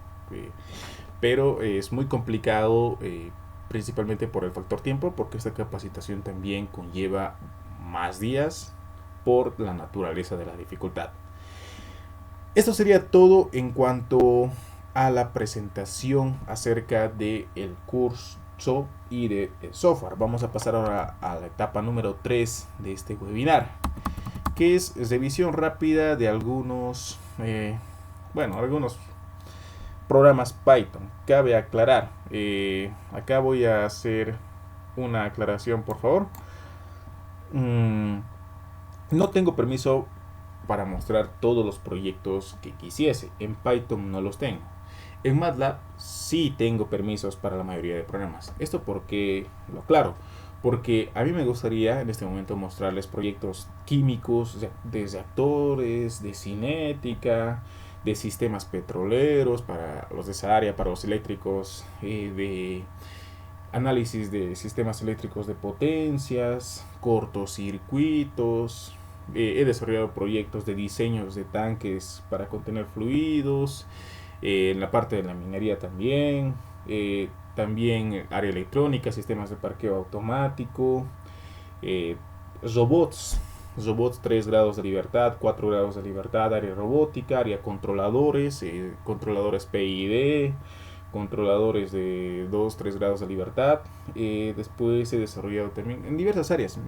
Pero es muy complicado, principalmente por el factor tiempo, porque esta capacitación también conlleva más días por la naturaleza de la dificultad. Esto sería todo en cuanto a la presentación acerca del curso y de software. Vamos a pasar ahora a la etapa número 3 de este webinar, que es revisión rápida de algunos programas Python. Cabe aclarar, acá voy a hacer una aclaración por favor. No tengo permiso para mostrar todos los proyectos que quisiese. En Python no los tengo. En MATLAB sí tengo permisos para la mayoría de programas. Esto porque, lo aclaro, porque a mí me gustaría en este momento mostrarles proyectos químicos, de reactores, de cinética, de sistemas petroleros para los de esa área, para los eléctricos, de análisis de sistemas eléctricos de potencias, cortocircuitos. He desarrollado proyectos de diseños de tanques para contener fluidos, en la parte de la minería también, también área electrónica, sistemas de parqueo automático, robots. Robots 3 grados de libertad, 4 grados de libertad, área robótica, área controladores, controladores PID, controladores de 2, 3 grados de libertad. Después he desarrollado también en diversas áreas,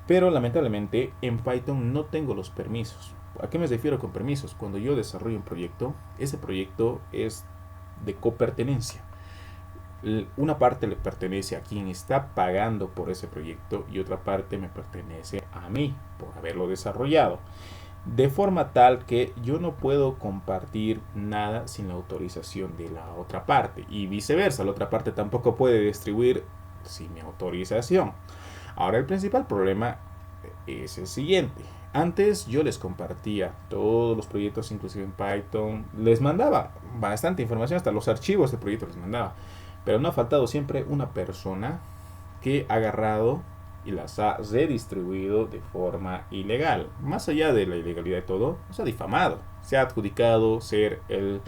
pero lamentablemente en Python no tengo los permisos. ¿A qué me refiero con permisos? Cuando yo desarrollo un proyecto, ese proyecto es de copertenencia. Una parte le pertenece a quien está pagando por ese proyecto y otra parte me pertenece a mí por haberlo desarrollado. De forma tal que yo no puedo compartir nada sin la autorización de la otra parte y viceversa, la otra parte tampoco puede distribuir sin mi autorización. Ahora el principal problema es el siguiente. Antes yo les compartía todos los proyectos, inclusive en Python, les mandaba bastante información, hasta los archivos de proyectos les mandaba. Pero no ha faltado siempre una persona que ha agarrado y las ha redistribuido de forma ilegal. Más allá de la ilegalidad de todo, se ha difamado. Se ha adjudicado ser el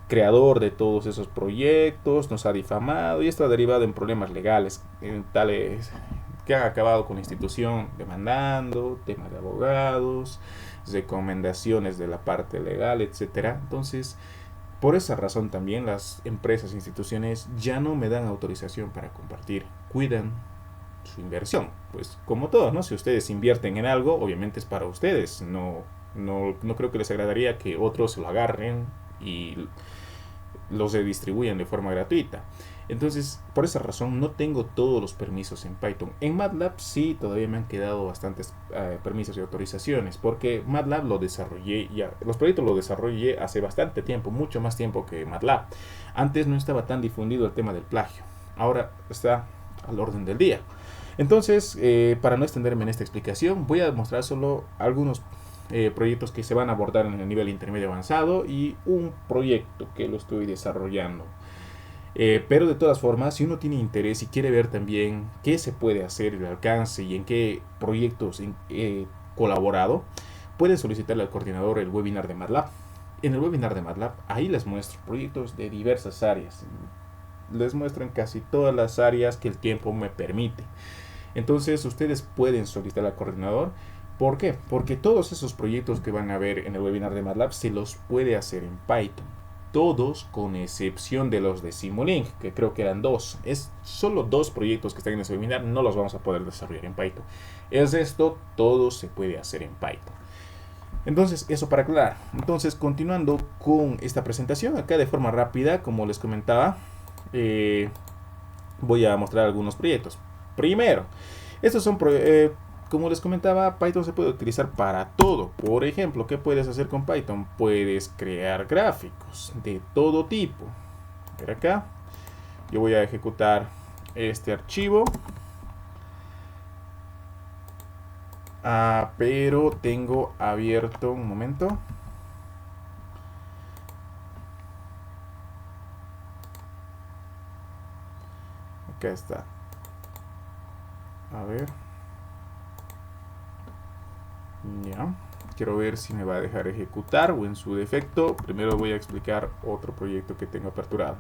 creador de todos esos proyectos, nos ha difamado y esto ha derivado en problemas legales, en tales que han acabado con la institución demandando, temas de abogados, recomendaciones de la parte legal, etcétera. Entonces, por esa razón también las empresas e instituciones ya no me dan autorización para compartir, cuidan su inversión. Pues como todos, ¿no? Si ustedes invierten en algo, obviamente es para ustedes. No creo que les agradaría que otros lo agarren y los redistribuyan de forma gratuita. Entonces, por esa razón no tengo todos los permisos en Python. En MATLAB sí, todavía me han quedado bastantes permisos y autorizaciones, porque MATLAB lo desarrollé ya, los proyectos los desarrollé hace bastante tiempo, mucho más tiempo que MATLAB. Antes no estaba tan difundido el tema del plagio, ahora está al orden del día. Entonces, para no extenderme en esta explicación, voy a mostrar solo algunos proyectos que se van a abordar en el nivel intermedio avanzado y un proyecto que lo estoy desarrollando. Pero de todas formas, si uno tiene interés y quiere ver también qué se puede hacer, el alcance y en qué proyectos he colaborado, pueden solicitarle al coordinador el webinar de MATLAB. En el webinar de MATLAB, ahí les muestro proyectos de diversas áreas. Les muestro en casi todas las áreas que el tiempo me permite. Entonces, ustedes pueden solicitar al coordinador. ¿Por qué? Porque todos esos proyectos que van a ver en el webinar de MATLAB se los puede hacer en Python. Todos con excepción de los de Simulink, que creo que eran dos. Es solo dos proyectos que están en ese webinar, no los vamos a poder desarrollar en Python. El resto, todo se puede hacer en Python. Entonces, eso para aclarar. Entonces, continuando con esta presentación, acá de forma rápida, como les comentaba, voy a mostrar algunos proyectos. Primero, estos son como les comentaba, Python se puede utilizar para todo. Por ejemplo, ¿qué puedes hacer con Python? Puedes crear gráficos de todo tipo. A ver acá. Yo voy a ejecutar este archivo. Pero tengo abierto un momento. Acá está. A ver. Ya, quiero ver si me va a dejar ejecutar o en su defecto. Primero voy a explicar otro proyecto que tengo aperturado.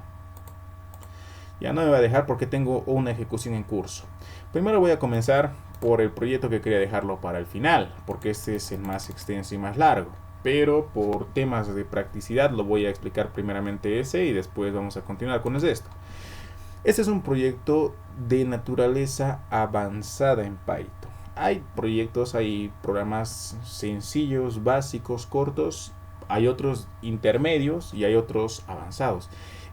Ya no me va a dejar porque tengo una ejecución en curso. Primero voy a comenzar por el proyecto que quería dejarlo para el final, porque este es el más extenso y más largo. Pero por temas de practicidad lo voy a explicar primeramente ese y después vamos a continuar con el resto. Este es un proyecto de naturaleza avanzada en Python. Hay proyectos, hay programas sencillos, básicos, cortos, hay otros intermedios y hay otros avanzados.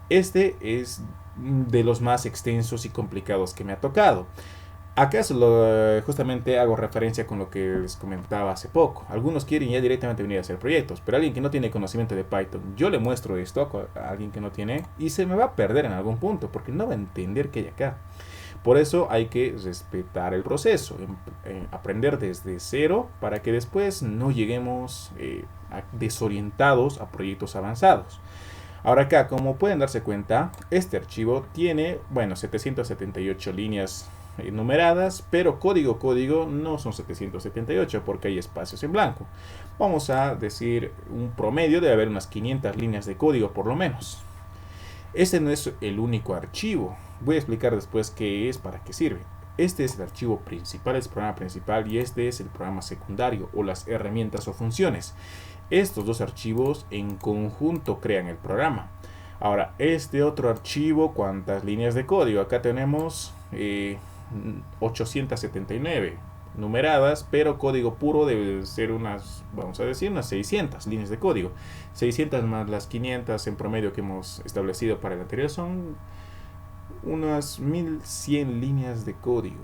Este es de los más extensos y complicados que me ha tocado. Acá justamente hago referencia con lo que les comentaba hace poco. Algunos quieren ya directamente venir a hacer proyectos, pero alguien que no tiene conocimiento de Python, yo le muestro esto a alguien que no tiene y se me va a perder en algún punto porque no va a entender qué hay acá. Por eso hay que respetar el proceso, aprender desde cero para que después no lleguemos desorientados a proyectos avanzados. Ahora acá, como pueden darse cuenta, este archivo tiene, 778 líneas numeradas, pero código no son 778 porque hay espacios en blanco. Vamos a decir un promedio, debe haber unas 500 líneas de código por lo menos. Este no es el único archivo. Voy a explicar después qué es, para qué sirve. Este es el archivo principal, es el programa principal, y este es el programa secundario o las herramientas o funciones. Estos dos archivos en conjunto crean el programa. Ahora, este otro archivo, ¿cuántas líneas de código? Acá tenemos 879 numeradas, pero código puro debe ser unas, vamos a decir, unas 600 líneas de código. 600 más las 500 en promedio que hemos establecido para el anterior son unas 1100 líneas de código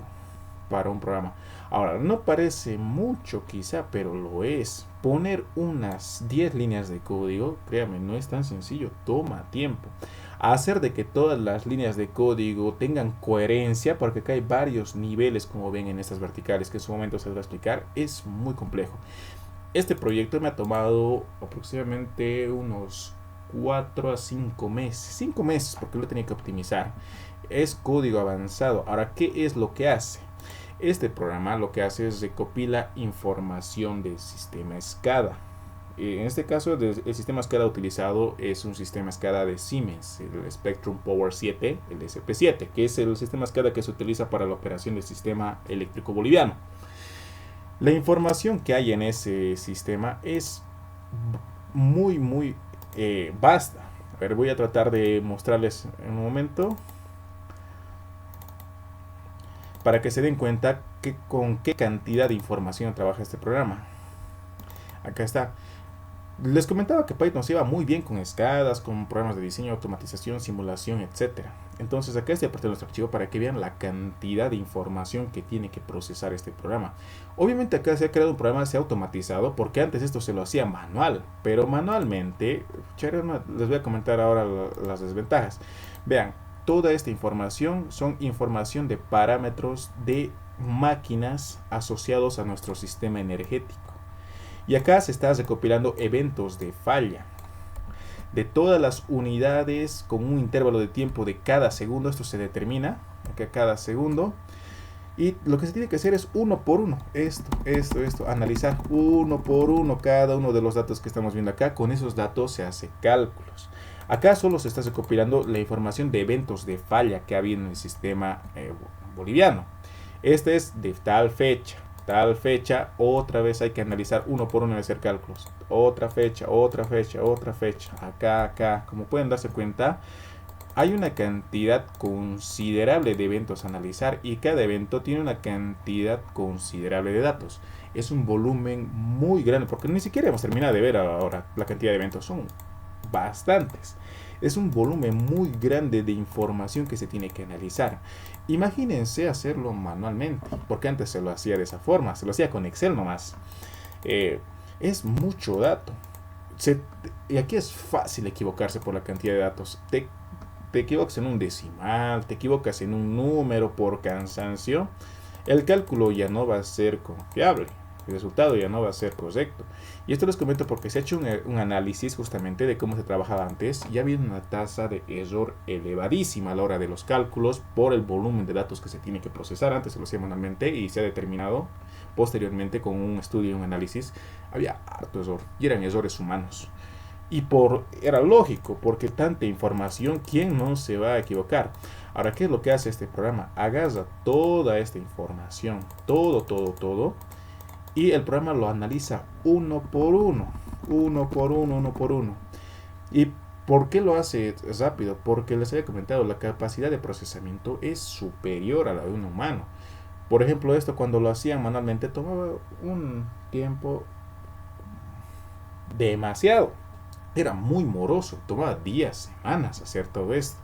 para un programa. Ahora, no parece mucho quizá, pero lo es. Poner unas 10 líneas de código, créame, no es tan sencillo, toma tiempo. Hacer de que todas las líneas de código tengan coherencia, porque acá hay varios niveles, como ven en estas verticales, que en su momento se les va a explicar, es muy complejo. Este proyecto me ha tomado aproximadamente unos 4 a 5 meses. 5 meses porque lo tenía que optimizar. Es código avanzado. Ahora, ¿qué es lo que hace? Este programa lo que hace es recopila información del sistema SCADA. En este caso, el sistema SCADA utilizado es un sistema SCADA de Siemens, el Spectrum Power 7, el SP7, que es el sistema SCADA que se utiliza para la operación del sistema eléctrico boliviano. La información que hay en ese sistema es muy vasta. A ver, voy a tratar de mostrarles en un momento para que se den cuenta con qué cantidad de información trabaja este programa. Acá está. Les comentaba que Python se iba muy bien con escadas, con programas de diseño, automatización, simulación, etc. Entonces acá estoy apartando nuestro archivo para que vean la cantidad de información que tiene que procesar este programa. Obviamente acá se ha creado un programa, se ha automatizado, porque antes esto se lo hacía manual, pero manualmente, les voy a comentar ahora las desventajas. Vean, toda esta información son información de parámetros de máquinas asociados a nuestro sistema energético. Y acá se está recopilando eventos de falla de todas las unidades con un intervalo de tiempo de cada segundo. Esto se determina acá cada segundo. Y lo que se tiene que hacer es uno por uno. Esto. Analizar uno por uno cada uno de los datos que estamos viendo acá. Con esos datos se hace cálculos. Acá solo se está recopilando la información de eventos de falla que ha habido en el sistema boliviano. Este es de tal fecha, otra vez hay que analizar uno por uno y hacer cálculos. Otra fecha. Acá. Como pueden darse cuenta, hay una cantidad considerable de eventos a analizar y cada evento tiene una cantidad considerable de datos. Es un volumen muy grande porque ni siquiera hemos terminado de ver ahora la cantidad de eventos. Son bastantes. Es un volumen muy grande de información que se tiene que analizar. Imagínense hacerlo manualmente, porque antes se lo hacía de esa forma, se lo hacía con Excel nomás. Es mucho dato. Y aquí es fácil equivocarse por la cantidad de datos. Te equivocas en un decimal, te equivocas en un número por cansancio, el cálculo ya no va a ser confiable. El resultado ya no va a ser correcto. Y esto les comento porque se ha hecho un análisis justamente de cómo se trabajaba antes y ha habido una tasa de error elevadísima a la hora de los cálculos por el volumen de datos que se tiene que procesar. Antes se lo hacía manualmente y se ha determinado posteriormente con un estudio y un análisis había harto error y eran errores humanos. Y era lógico, porque tanta información, ¿quién no se va a equivocar? Ahora, ¿qué es lo que hace este programa? Agarra toda esta información, todo, y el programa lo analiza uno por uno. ¿Y por qué lo hace rápido? Porque les había comentado, la capacidad de procesamiento es superior a la de un humano. Por ejemplo, esto cuando lo hacían manualmente tomaba un tiempo demasiado. Era muy moroso, tomaba días, semanas hacer todo esto.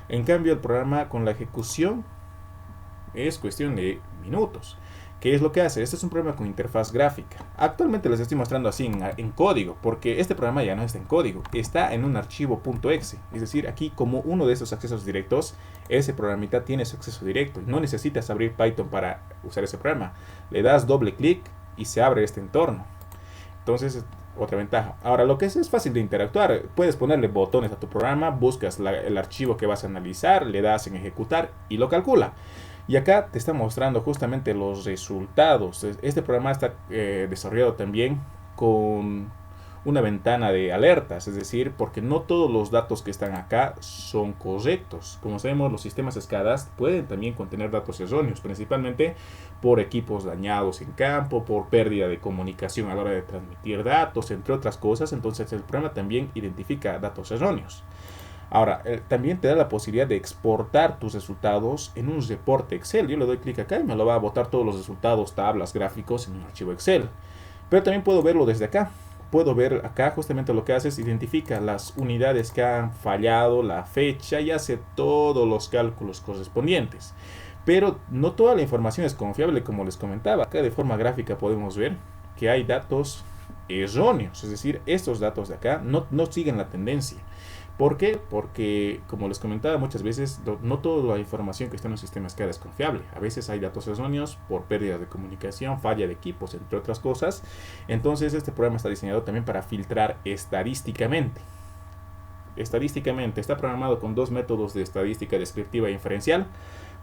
En cambio, el programa con la ejecución es cuestión de minutos. ¿Qué es lo que hace? Este es un programa con interfaz gráfica. Actualmente les estoy mostrando así en código, porque este programa ya no está en código, está en un archivo .exe. Es decir, aquí como uno de esos accesos directos, ese programita tiene su acceso directo. No necesitas abrir Python para usar ese programa. Le das doble clic y se abre este entorno. Entonces, otra ventaja. Ahora, lo que es fácil de interactuar. Puedes ponerle botones a tu programa, buscas el archivo que vas a analizar, le das en ejecutar y lo calcula. Y acá te está mostrando justamente los resultados. Este programa está desarrollado también con una ventana de alertas, es decir, porque no todos los datos que están acá son correctos. Como sabemos, los sistemas SCADA pueden también contener datos erróneos, principalmente por equipos dañados en campo, por pérdida de comunicación a la hora de transmitir datos, entre otras cosas. Entonces el programa también identifica datos erróneos. Ahora, también te da la posibilidad de exportar tus resultados en un reporte Excel. Yo le doy clic acá y me lo va a botar todos los resultados, tablas, gráficos en un archivo Excel. Pero también puedo verlo desde acá. Puedo ver acá justamente lo que hace es identifica las unidades que han fallado, la fecha y hace todos los cálculos correspondientes. Pero no toda la información es confiable, como les comentaba. Acá de forma gráfica podemos ver que hay datos erróneos. Es decir, estos datos de acá no siguen la tendencia. ¿Por qué? Porque, como les comentaba muchas veces, no toda la información que está en un sistema SCADA es confiable. A veces hay datos erróneos por pérdidas de comunicación, falla de equipos, entre otras cosas. Entonces, este programa está diseñado también para filtrar estadísticamente. Estadísticamente, está programado con dos métodos de estadística descriptiva e inferencial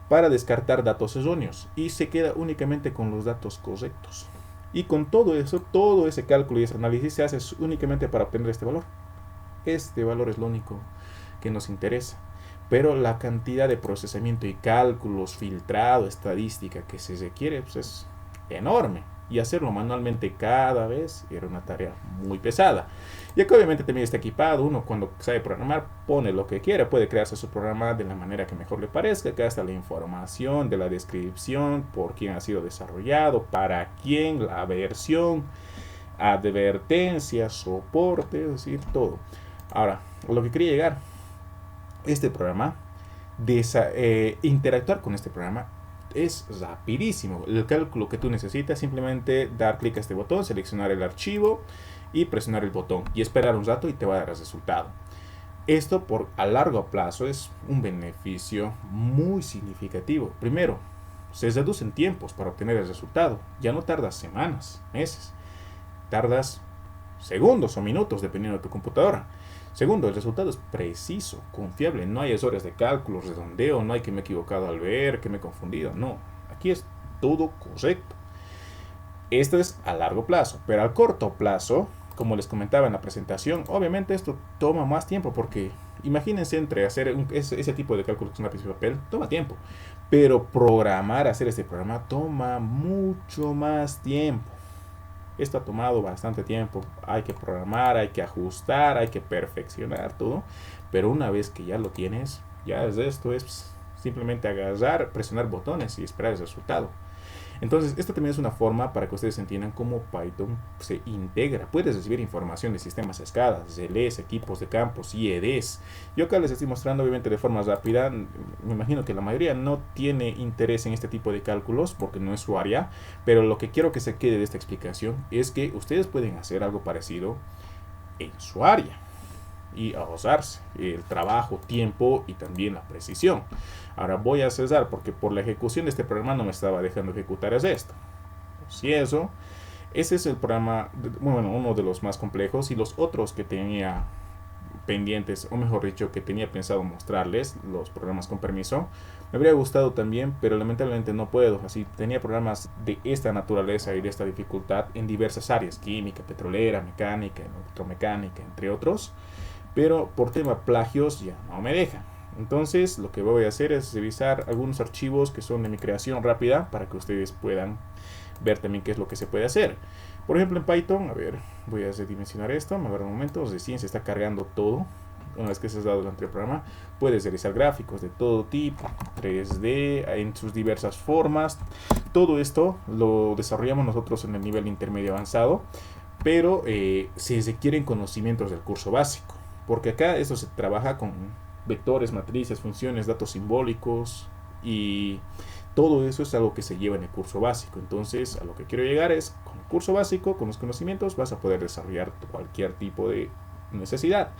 para descartar datos erróneos y se queda únicamente con los datos correctos. Y con todo eso, todo ese cálculo y ese análisis se hace únicamente para obtener este valor. Este valor es lo único que nos interesa. Pero la cantidad de procesamiento y cálculos, filtrado, estadística que se requiere pues es enorme. Y hacerlo manualmente cada vez era una tarea muy pesada. Y acá obviamente también está equipado. Uno cuando sabe programar pone lo que quiera. Puede crearse su programa de la manera que mejor le parezca. Acá está la información de la descripción, por quién ha sido desarrollado, para quién, la versión, advertencia, soporte, es decir, todo. Ahora, lo que quería llegar, este programa, interactuar con este programa es rapidísimo. El cálculo que tú necesitas, simplemente dar clic a este botón, seleccionar el archivo y presionar el botón y esperar un rato y te va a dar el resultado. Esto a largo plazo es un beneficio muy significativo. Primero, se reducen tiempos para obtener el resultado. Ya no tardas semanas, meses. Tardas segundos o minutos dependiendo de tu computadora. Segundo, el resultado es preciso, confiable, no hay errores de cálculo, redondeo, no hay que me he equivocado al ver, que me he confundido, no, aquí es todo correcto. Esto es a largo plazo, pero a corto plazo, como les comentaba en la presentación, obviamente esto toma más tiempo porque imagínense entre hacer ese tipo de cálculos con lápiz y papel, toma tiempo, pero hacer este programa toma mucho más tiempo. Esto ha tomado bastante tiempo, hay que programar, hay que ajustar, hay que perfeccionar todo, pero una vez que ya lo tienes, ya esto es simplemente agarrar, presionar botones y esperar el resultado. Entonces, esto también es una forma para que ustedes entiendan cómo Python se integra. Puedes recibir información de sistemas SCADA, relés, equipos de campos, IEDs. Yo acá les estoy mostrando obviamente de forma rápida. Me imagino que la mayoría no tiene interés en este tipo de cálculos porque no es su área. Pero lo que quiero que se quede de esta explicación es que ustedes pueden hacer algo parecido en su área y ahorrarse el trabajo, tiempo y también la precisión. Ahora voy a cesar porque por la ejecución de este programa no me estaba dejando ejecutar esto. Si eso, ese es el programa, bueno, uno de los más complejos, y los otros que tenía pendientes, o mejor dicho, que tenía pensado mostrarles, los programas con permiso, me habría gustado también, pero lamentablemente no puedo. Así tenía programas de esta naturaleza y de esta dificultad en diversas áreas, química, petrolera, mecánica, electromecánica, entre otros, pero por tema plagios ya no me deja. Entonces lo que voy a hacer es revisar algunos archivos que son de mi creación rápida para que ustedes puedan ver también qué es lo que se puede hacer. Por ejemplo en Python, a ver, voy a redimensionar esto, me va a dar un momento, recién se está cargando todo. Una vez que se has dado durante el programa, puedes realizar gráficos de todo tipo, 3D, en sus diversas formas. Todo esto lo desarrollamos nosotros en el nivel intermedio avanzado, pero se requieren conocimientos del curso básico, porque acá esto se trabaja con vectores, matrices, funciones, datos simbólicos, y todo eso es algo que se lleva en el curso básico. Entonces a lo que quiero llegar es, con el curso básico, con los conocimientos, vas a poder desarrollar cualquier tipo de necesidad.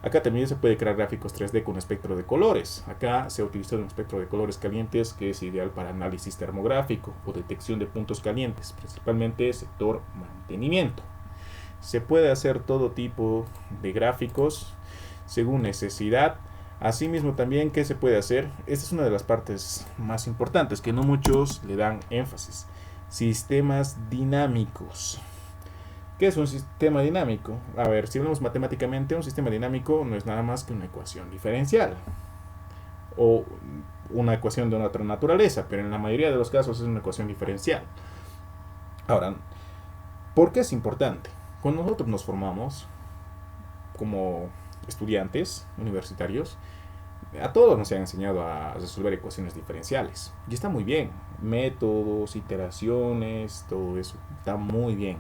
Acá también se puede crear gráficos 3D con espectro de colores. Acá se ha utilizado un espectro de colores calientes que es ideal para análisis termográfico o detección de puntos calientes, principalmente sector mantenimiento. Se puede hacer todo tipo de gráficos según necesidad. Asimismo también, ¿qué se puede hacer? Esta es una de las partes más importantes que no muchos le dan énfasis. Sistemas dinámicos. ¿Qué es un sistema dinámico? A ver, si hablamos matemáticamente, un sistema dinámico no es nada más que una ecuación diferencial o una ecuación de otra naturaleza, pero en la mayoría de los casos es una ecuación diferencial. Ahora, ¿por qué es importante? Cuando nosotros nos formamos como estudiantes universitarios, a todos nos han enseñado a resolver ecuaciones diferenciales. Y está muy bien. Métodos, iteraciones, todo eso está muy bien.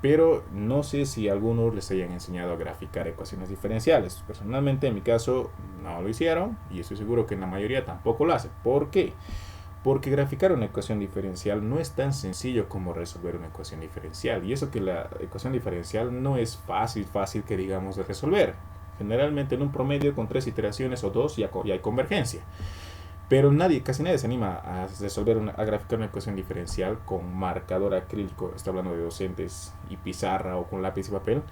Pero no sé si a algunos les hayan enseñado a graficar ecuaciones diferenciales. Personalmente, en mi caso, no lo hicieron. Y estoy seguro que en la mayoría tampoco lo hacen. ¿Por qué? Porque graficar una ecuación diferencial no es tan sencillo como resolver una ecuación diferencial. Y eso que la ecuación diferencial no es fácil que digamos de resolver. Generalmente en un promedio con 3 iteraciones o 2 ya hay convergencia. Pero casi nadie se anima a a graficar una ecuación diferencial con marcador acrílico, está hablando de docentes y pizarra o con lápiz y papel,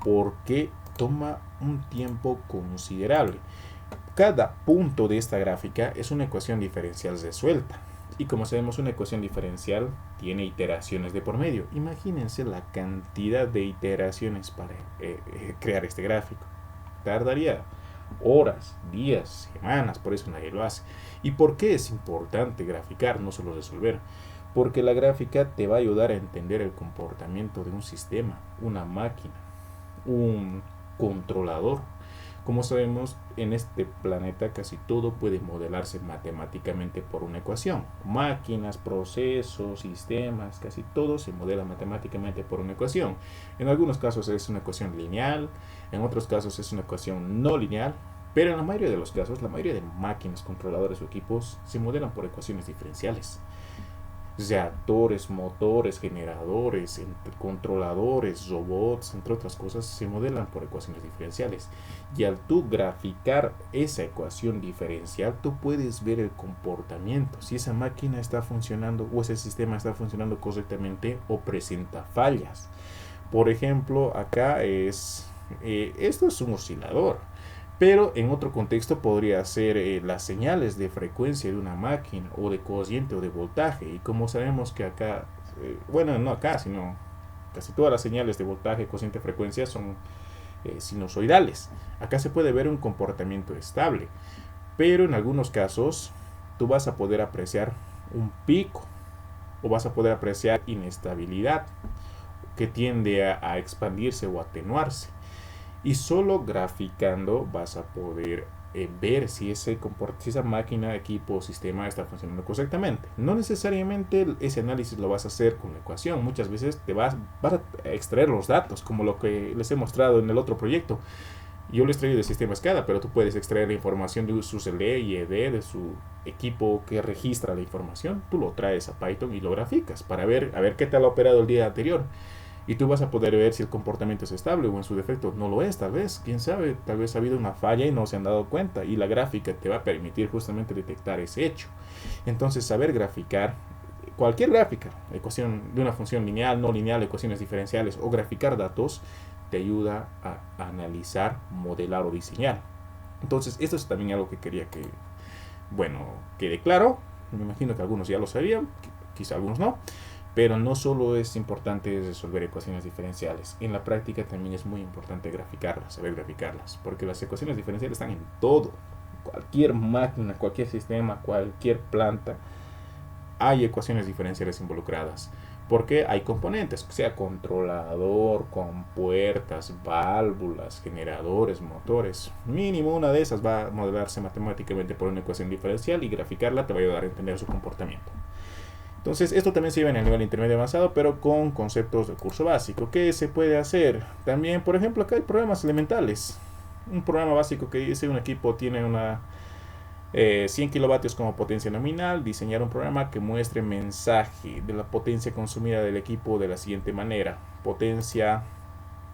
porque toma un tiempo considerable. Cada punto de esta gráfica es una ecuación diferencial resuelta. Y como sabemos, una ecuación diferencial tiene iteraciones de por medio. Imagínense la cantidad de iteraciones para crear este gráfico. Tardaría horas, días, semanas, por eso nadie lo hace. ¿Y por qué es importante graficar, no solo resolver? Porque la gráfica te va a ayudar a entender el comportamiento de un sistema, una máquina, un controlador. Como sabemos, en este planeta casi todo puede modelarse matemáticamente por una ecuación. Máquinas, procesos, sistemas, casi todo se modela matemáticamente por una ecuación. En algunos casos es una ecuación lineal, en otros casos es una ecuación no lineal, pero en la mayoría de los casos, la mayoría de máquinas, controladores o equipos se modelan por ecuaciones diferenciales. Reactores, motores, generadores, controladores, robots, entre otras cosas, se modelan por ecuaciones diferenciales. Y al tú graficar esa ecuación diferencial, tú puedes ver el comportamiento, si esa máquina está funcionando o ese sistema está funcionando correctamente o presenta fallas. Por ejemplo, acá esto es un oscilador. Pero en otro contexto podría ser las señales de frecuencia de una máquina o de corriente o de voltaje. Y como sabemos que acá, bueno, no acá, sino casi todas las señales de voltaje, corriente, frecuencia son sinusoidales. Acá se puede ver un comportamiento estable. Pero en algunos casos tú vas a poder apreciar un pico o vas a poder apreciar inestabilidad que tiende a expandirse o atenuarse. Y solo graficando vas a poder ver si esa máquina, equipo o sistema está funcionando correctamente. No necesariamente ese análisis lo vas a hacer con la ecuación. Muchas veces vas a extraer los datos, como lo que les he mostrado en el otro proyecto. Yo lo he extraído de sistema SCADA, pero tú puedes extraer la información de su CLE y ED, de su equipo que registra la información. Tú lo traes a Python y lo graficas para ver, a ver qué tal ha operado el día anterior. Y tú vas a poder ver si el comportamiento es estable o en su defecto no lo es, tal vez, quién sabe, tal vez ha habido una falla y no se han dado cuenta y la gráfica te va a permitir justamente detectar ese hecho. Entonces saber graficar cualquier gráfica, ecuación de una función lineal, no lineal, ecuaciones diferenciales o graficar datos te ayuda a analizar, modelar o diseñar. Entonces esto es también algo que quería que, bueno, quede claro. Me imagino que algunos ya lo sabían, quizá algunos no. Pero no solo es importante resolver ecuaciones diferenciales, en la práctica también es muy importante graficarlas, saber graficarlas, porque las ecuaciones diferenciales están en todo, cualquier máquina, cualquier sistema, cualquier planta, hay ecuaciones diferenciales involucradas, porque hay componentes, sea controlador, compuertas, válvulas, generadores, motores, mínimo una de esas va a modelarse matemáticamente por una ecuación diferencial y graficarla te va a ayudar a entender su comportamiento. Entonces, esto también se lleva en el nivel intermedio avanzado, pero con conceptos de curso básico. ¿Qué se puede hacer? También, por ejemplo, acá hay programas elementales. Un programa básico que dice un equipo tiene una 100 kilovatios como potencia nominal. Diseñar un programa que muestre mensaje de la potencia consumida del equipo de la siguiente manera. Potencia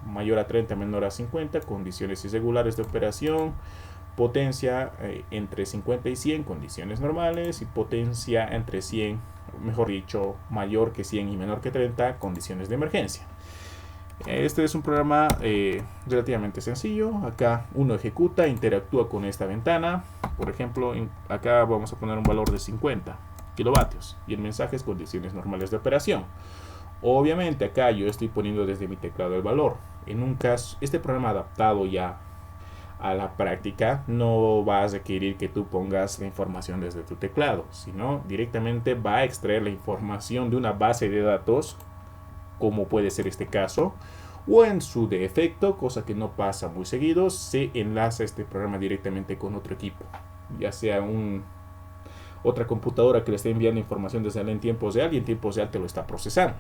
mayor a 30, menor a 50, condiciones irregulares de operación. Potencia entre 50 y 100, condiciones normales. Y potencia entre 100, mejor dicho, mayor que 100 y menor que 30, condiciones de emergencia. Este es un programa relativamente sencillo. Acá uno ejecuta, interactúa con esta ventana. Por ejemplo, acá vamos a poner un valor de 50 kilovatios y el mensaje es condiciones normales de operación. Obviamente acá yo estoy poniendo desde mi teclado el valor. En un caso, este programa adaptado ya a la práctica no va a requerir que tú pongas la información desde tu teclado, sino directamente va a extraer la información de una base de datos, como puede ser este caso, o en su defecto, cosa que no pasa muy seguido, se enlaza este programa directamente con otro equipo, ya sea otra computadora que le está enviando información desde él en tiempo real y en tiempo real te lo está procesando.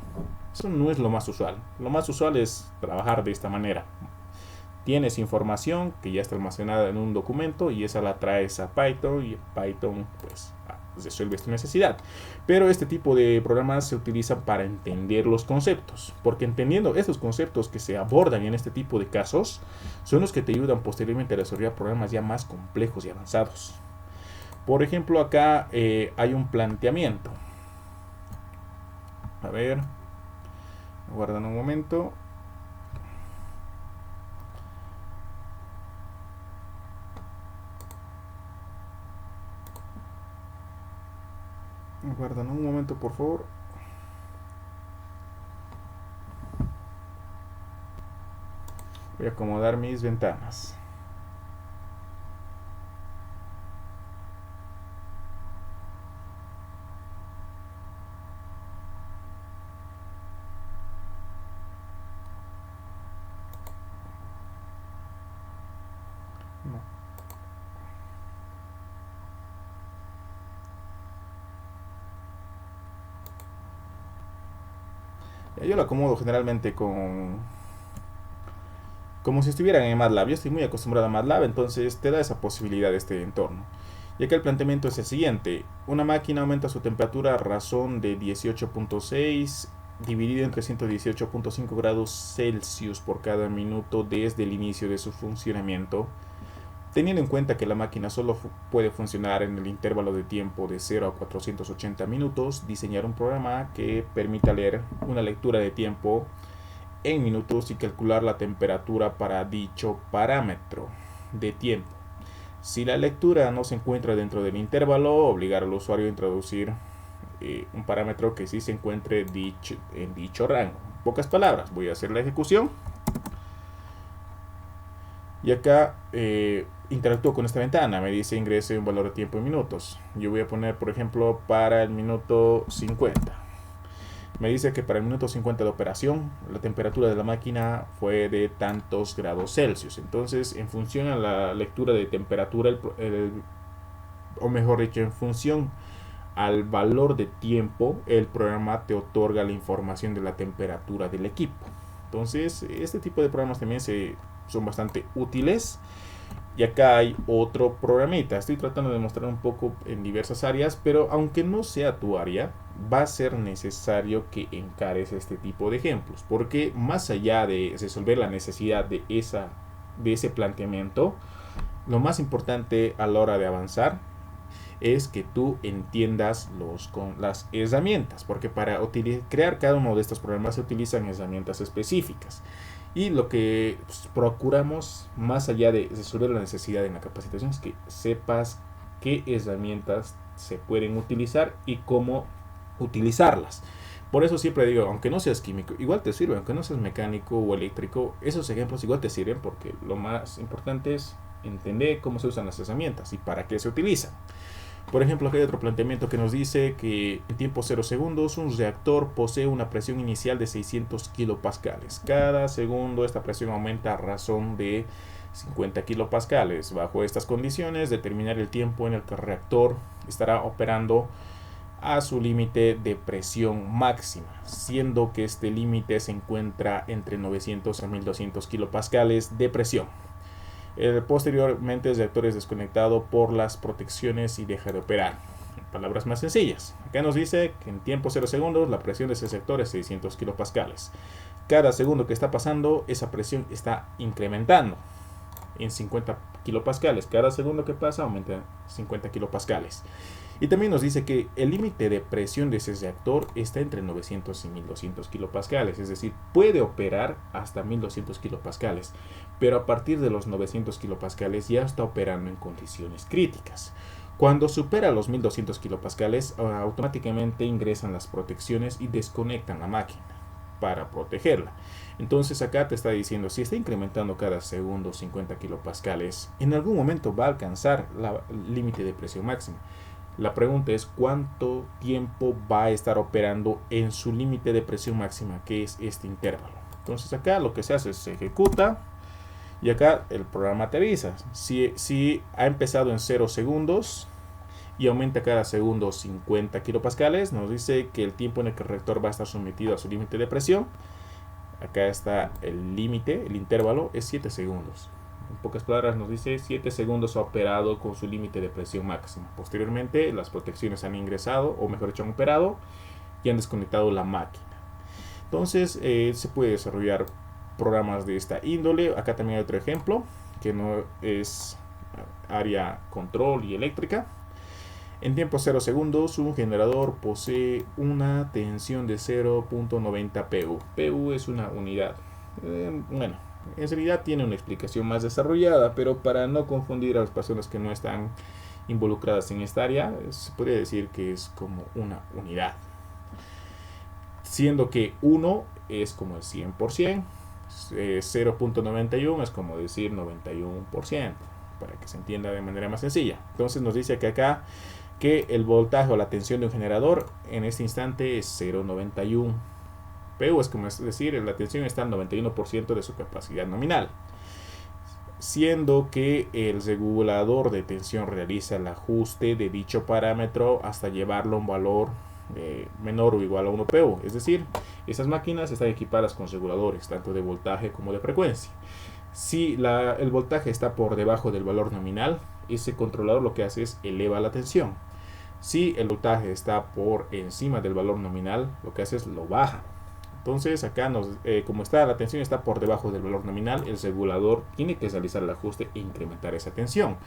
Eso no es lo más usual. Lo más usual es trabajar de esta manera. Tienes información que ya está almacenada en un documento y esa la traes a Python y Python pues resuelve tu necesidad. Pero este tipo de programas se utilizan para entender los conceptos, porque entendiendo estos conceptos que se abordan en este tipo de casos son los que te ayudan posteriormente a resolver problemas ya más complejos y avanzados. Por ejemplo, acá hay un planteamiento. A ver, aguardan un momento. Aguardan un momento, por favor. Voy a acomodar mis ventanas. No. Yo lo acomodo generalmente como si estuvieran en MATLAB. Yo estoy muy acostumbrado a MATLAB, entonces te da esa posibilidad de este entorno. Y acá el planteamiento es el siguiente. Una máquina aumenta su temperatura a razón de 18.6 dividido entre 118.5 grados Celsius por cada minuto desde el inicio de su funcionamiento. Teniendo en cuenta que la máquina solo puede funcionar en el intervalo de tiempo de 0 a 480 minutos, diseñar un programa que permita leer una lectura de tiempo en minutos y calcular la temperatura para dicho parámetro de tiempo. Si la lectura no se encuentra dentro del intervalo, obligar al usuario a introducir un parámetro que sí se encuentre en dicho rango. En pocas palabras, voy a hacer la ejecución. Y acá interactúo con esta ventana, me dice ingrese un valor de tiempo en minutos. Yo voy a poner, por ejemplo, para el minuto 50. Me dice que para el minuto 50 de operación, la temperatura de la máquina fue de tantos grados Celsius. Entonces, en función a la lectura de temperatura, o mejor dicho, en función al valor de tiempo, el programa te otorga la información de la temperatura del equipo. Entonces, este tipo de programas también son bastante útiles. Y acá hay otro programita. Estoy tratando de mostrar un poco en diversas áreas, pero aunque no sea tu área, va a ser necesario que encares este tipo de ejemplos, porque más allá de resolver la necesidad de ese planteamiento, lo más importante a la hora de avanzar es que tú entiendas las herramientas, porque para crear cada uno de estos programas se utilizan herramientas específicas. Y lo que procuramos, más allá de resolver la necesidad en la capacitación, es que sepas qué herramientas se pueden utilizar y cómo utilizarlas. Por eso siempre digo, aunque no seas químico, igual te sirve, aunque no seas mecánico o eléctrico, esos ejemplos igual te sirven porque lo más importante es entender cómo se usan las herramientas y para qué se utilizan. Por ejemplo, aquí hay otro planteamiento que nos dice que en tiempo 0 segundos un reactor posee una presión inicial de 600 kilopascales. Cada segundo esta presión aumenta a razón de 50 kilopascales. Bajo estas condiciones, determinar el tiempo en el que el reactor estará operando a su límite de presión máxima, siendo que este límite se encuentra entre 900 a 1200 kilopascales de presión. Posteriormente el reactor es desconectado por las protecciones y deja de operar. En palabras más sencillas, acá nos dice que en tiempo 0 segundos la presión de ese reactor es 600 kilopascales. Cada segundo que está pasando, esa presión está incrementando en 50 kilopascales. Cada segundo que pasa aumenta 50 kilopascales. Y también nos dice que el límite de presión de ese reactor está entre 900 y 1200 kilopascales, es decir, puede operar hasta 1200 kilopascales, pero a partir de los 900 kilopascales ya está operando en condiciones críticas. Cuando supera los 1200 kilopascales, automáticamente ingresan las protecciones y desconectan la máquina. para protegerla. Entonces acá te está diciendo, si está incrementando cada segundo 50 kilopascales, en algún momento va a alcanzar el límite de presión máxima. La pregunta es cuánto tiempo va a estar operando en su límite de presión máxima, que es este intervalo. Entonces acá lo que se hace es se ejecuta y acá el programa te avisa. Si ha empezado en 0 segundos y aumenta cada segundo 50 kilopascales, nos dice que el tiempo en el que el reactor va a estar sometido a su límite de presión, acá está el límite, el intervalo es 7 segundos. En pocas palabras nos dice 7 segundos ha operado con su límite de presión máxima. Posteriormente las protecciones han ingresado, o mejor dicho han operado, y han desconectado la máquina. Entonces se puede desarrollar programas de esta índole. Acá también hay otro ejemplo, que no es área control y eléctrica. En tiempo 0 segundos, un generador posee una tensión de 0.90 PU. PU es una unidad. Bueno, en realidad tiene una explicación más desarrollada, pero para no confundir a las personas que no están involucradas en esta área, se podría decir que es como una unidad. Siendo que 1 es como el 100%, 0.91 es como decir 91%, para que se entienda de manera más sencilla. Entonces nos dice que acá que el voltaje o la tensión de un generador en este instante es 0.91 PU, es como decir, la tensión está al 91% de su capacidad nominal, siendo que el regulador de tensión realiza el ajuste de dicho parámetro hasta llevarlo a un valor menor o igual a 1 PU. Es decir, esas máquinas están equipadas con reguladores tanto de voltaje como de frecuencia. Si el voltaje está por debajo del valor nominal, ese controlador lo que hace es eleva la tensión. Si el voltaje está por encima del valor nominal, lo que hace es lo baja. Entonces acá como la tensión está por debajo del valor nominal, el regulador tiene que realizar el ajuste e incrementar esa tensión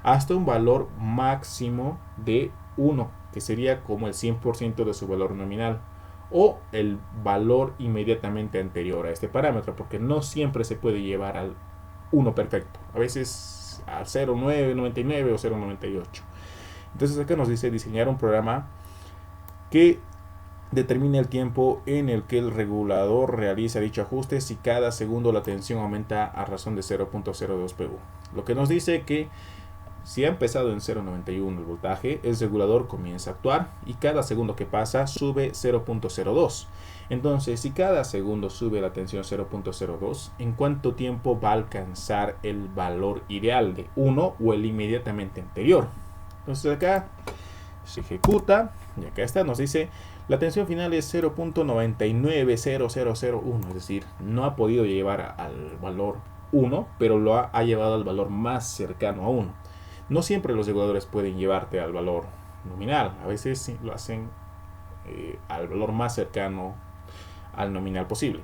hasta un valor máximo de 1, que sería como el 100% de su valor nominal, o el valor inmediatamente anterior a este parámetro, porque no siempre se puede llevar al 1 perfecto, a veces al 0.999 o 0.98. Entonces acá nos dice diseñar un programa que determine el tiempo en el que el regulador realiza dicho ajuste si cada segundo la tensión aumenta a razón de 0.02 PU. Lo que nos dice que si ha empezado en 0.91 el voltaje, el regulador comienza a actuar y cada segundo que pasa sube 0.02. Entonces, si cada segundo sube la tensión 0.02, ¿en cuánto tiempo va a alcanzar el valor ideal de 1 o el inmediatamente anterior? Entonces acá se ejecuta y acá está, nos dice la tensión final es 0.990001, es decir, no ha podido llevar al valor 1, pero lo ha llevado al valor más cercano a 1. No siempre los reguladores pueden llevarte al valor nominal, a veces sí lo hacen al valor más cercano al nominal posible.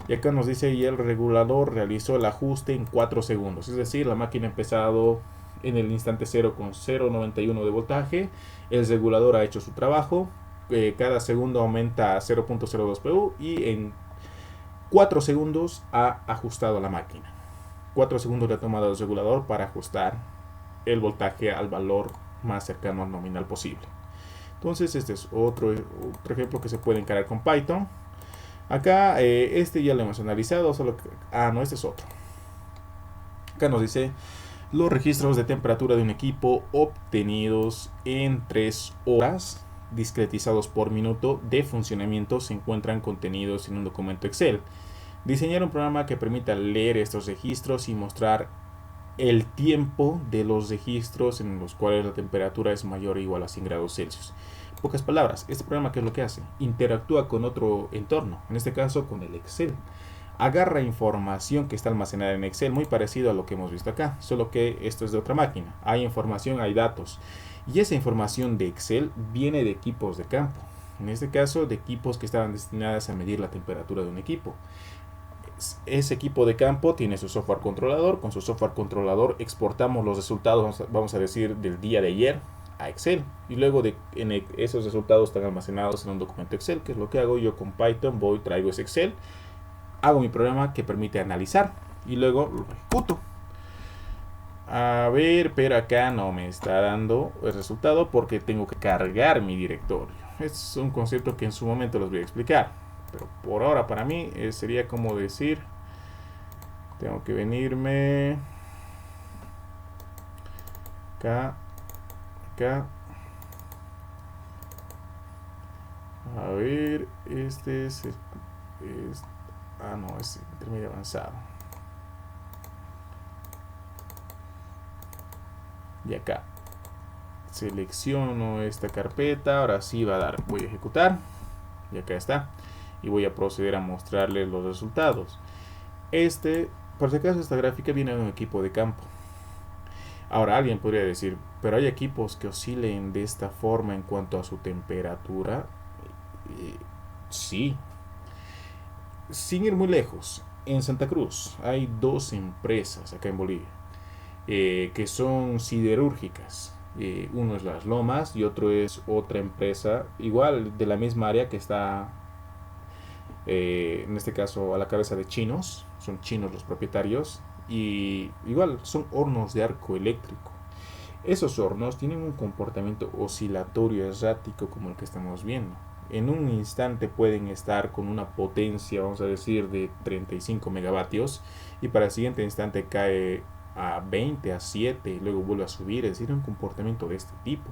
Y acá nos dice, y el regulador realizó el ajuste en 4 segundos, es decir, la máquina ha empezado en el instante 0 con 0.91 de voltaje, el regulador ha hecho su trabajo, cada segundo aumenta a 0.02 PU y en 4 segundos ha ajustado la máquina. 4 segundos le ha tomado el regulador para ajustar el voltaje al valor más cercano al nominal posible. Entonces este es otro ejemplo que se puede encarar con Python. Acá este ya lo hemos analizado, solo que, no, este es otro. Acá nos dice los registros de temperatura de un equipo obtenidos en 3 horas discretizados por minuto de funcionamiento se encuentran contenidos en un documento Excel. Diseñar un programa que permita leer estos registros y mostrar el tiempo de los registros en los cuales la temperatura es mayor o igual a 100 grados Celsius. En pocas palabras, este programa, ¿qué es lo que hace? Interactúa con otro entorno, en este caso con el Excel. Agarra información que está almacenada en Excel, muy parecido a lo que hemos visto acá, solo que esto es de otra máquina. Hay información, hay datos. Y esa información de Excel viene de equipos de campo. En este caso, de equipos que estaban destinados a medir la temperatura de un equipo. Ese equipo de campo tiene su software controlador. Con su software controlador exportamos los resultados, vamos a decir, del día de ayer a Excel. Y luego esos resultados están almacenados en un documento Excel, que es lo que hago yo con Python. Traigo ese Excel, hago mi programa que permite analizar y luego lo ejecuto. A ver, pero acá no me está dando el resultado porque tengo que cargar mi directorio. Es un concepto que en su momento les voy a explicar. pero por ahora para mí sería como decir, tengo que venirme acá, acá, a ver, este es no, es intermedio avanzado, y acá selecciono esta carpeta, ahora sí va a dar, voy a ejecutar, y acá está, y voy a proceder a mostrarles los resultados. Por si acaso, esta gráfica viene de un equipo de campo. Ahora alguien podría decir, pero hay equipos que oscilen de esta forma en cuanto a su temperatura. Sí, sin ir muy lejos, en Santa Cruz hay dos empresas acá en Bolivia que son siderúrgicas. Uno es Las Lomas y otro es otra empresa, igual de la misma área, que está en este caso a la cabeza de chinos. Son chinos los propietarios y igual son hornos de arco eléctrico. Esos hornos tienen un comportamiento oscilatorio errático como el que estamos viendo. En un instante pueden estar con una potencia, vamos a decir, de 35 megavatios, y para el siguiente instante cae a 20, a 7 y luego vuelve a subir. Es decir, un comportamiento de este tipo.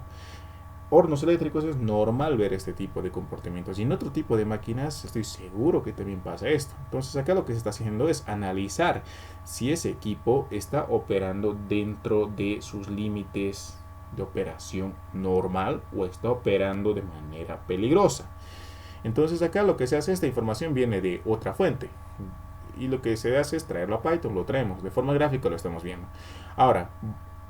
Hornos eléctricos es normal ver este tipo de comportamientos, y en otro tipo de máquinas estoy seguro que también pasa esto. Entonces acá lo que se está haciendo es analizar si ese equipo está operando dentro de sus límites de operación normal o está operando de manera peligrosa. Entonces acá lo que se hace, esta información viene de otra fuente, y lo que se hace es traerlo a Python. Lo traemos de forma gráfica, lo estamos viendo. Ahora,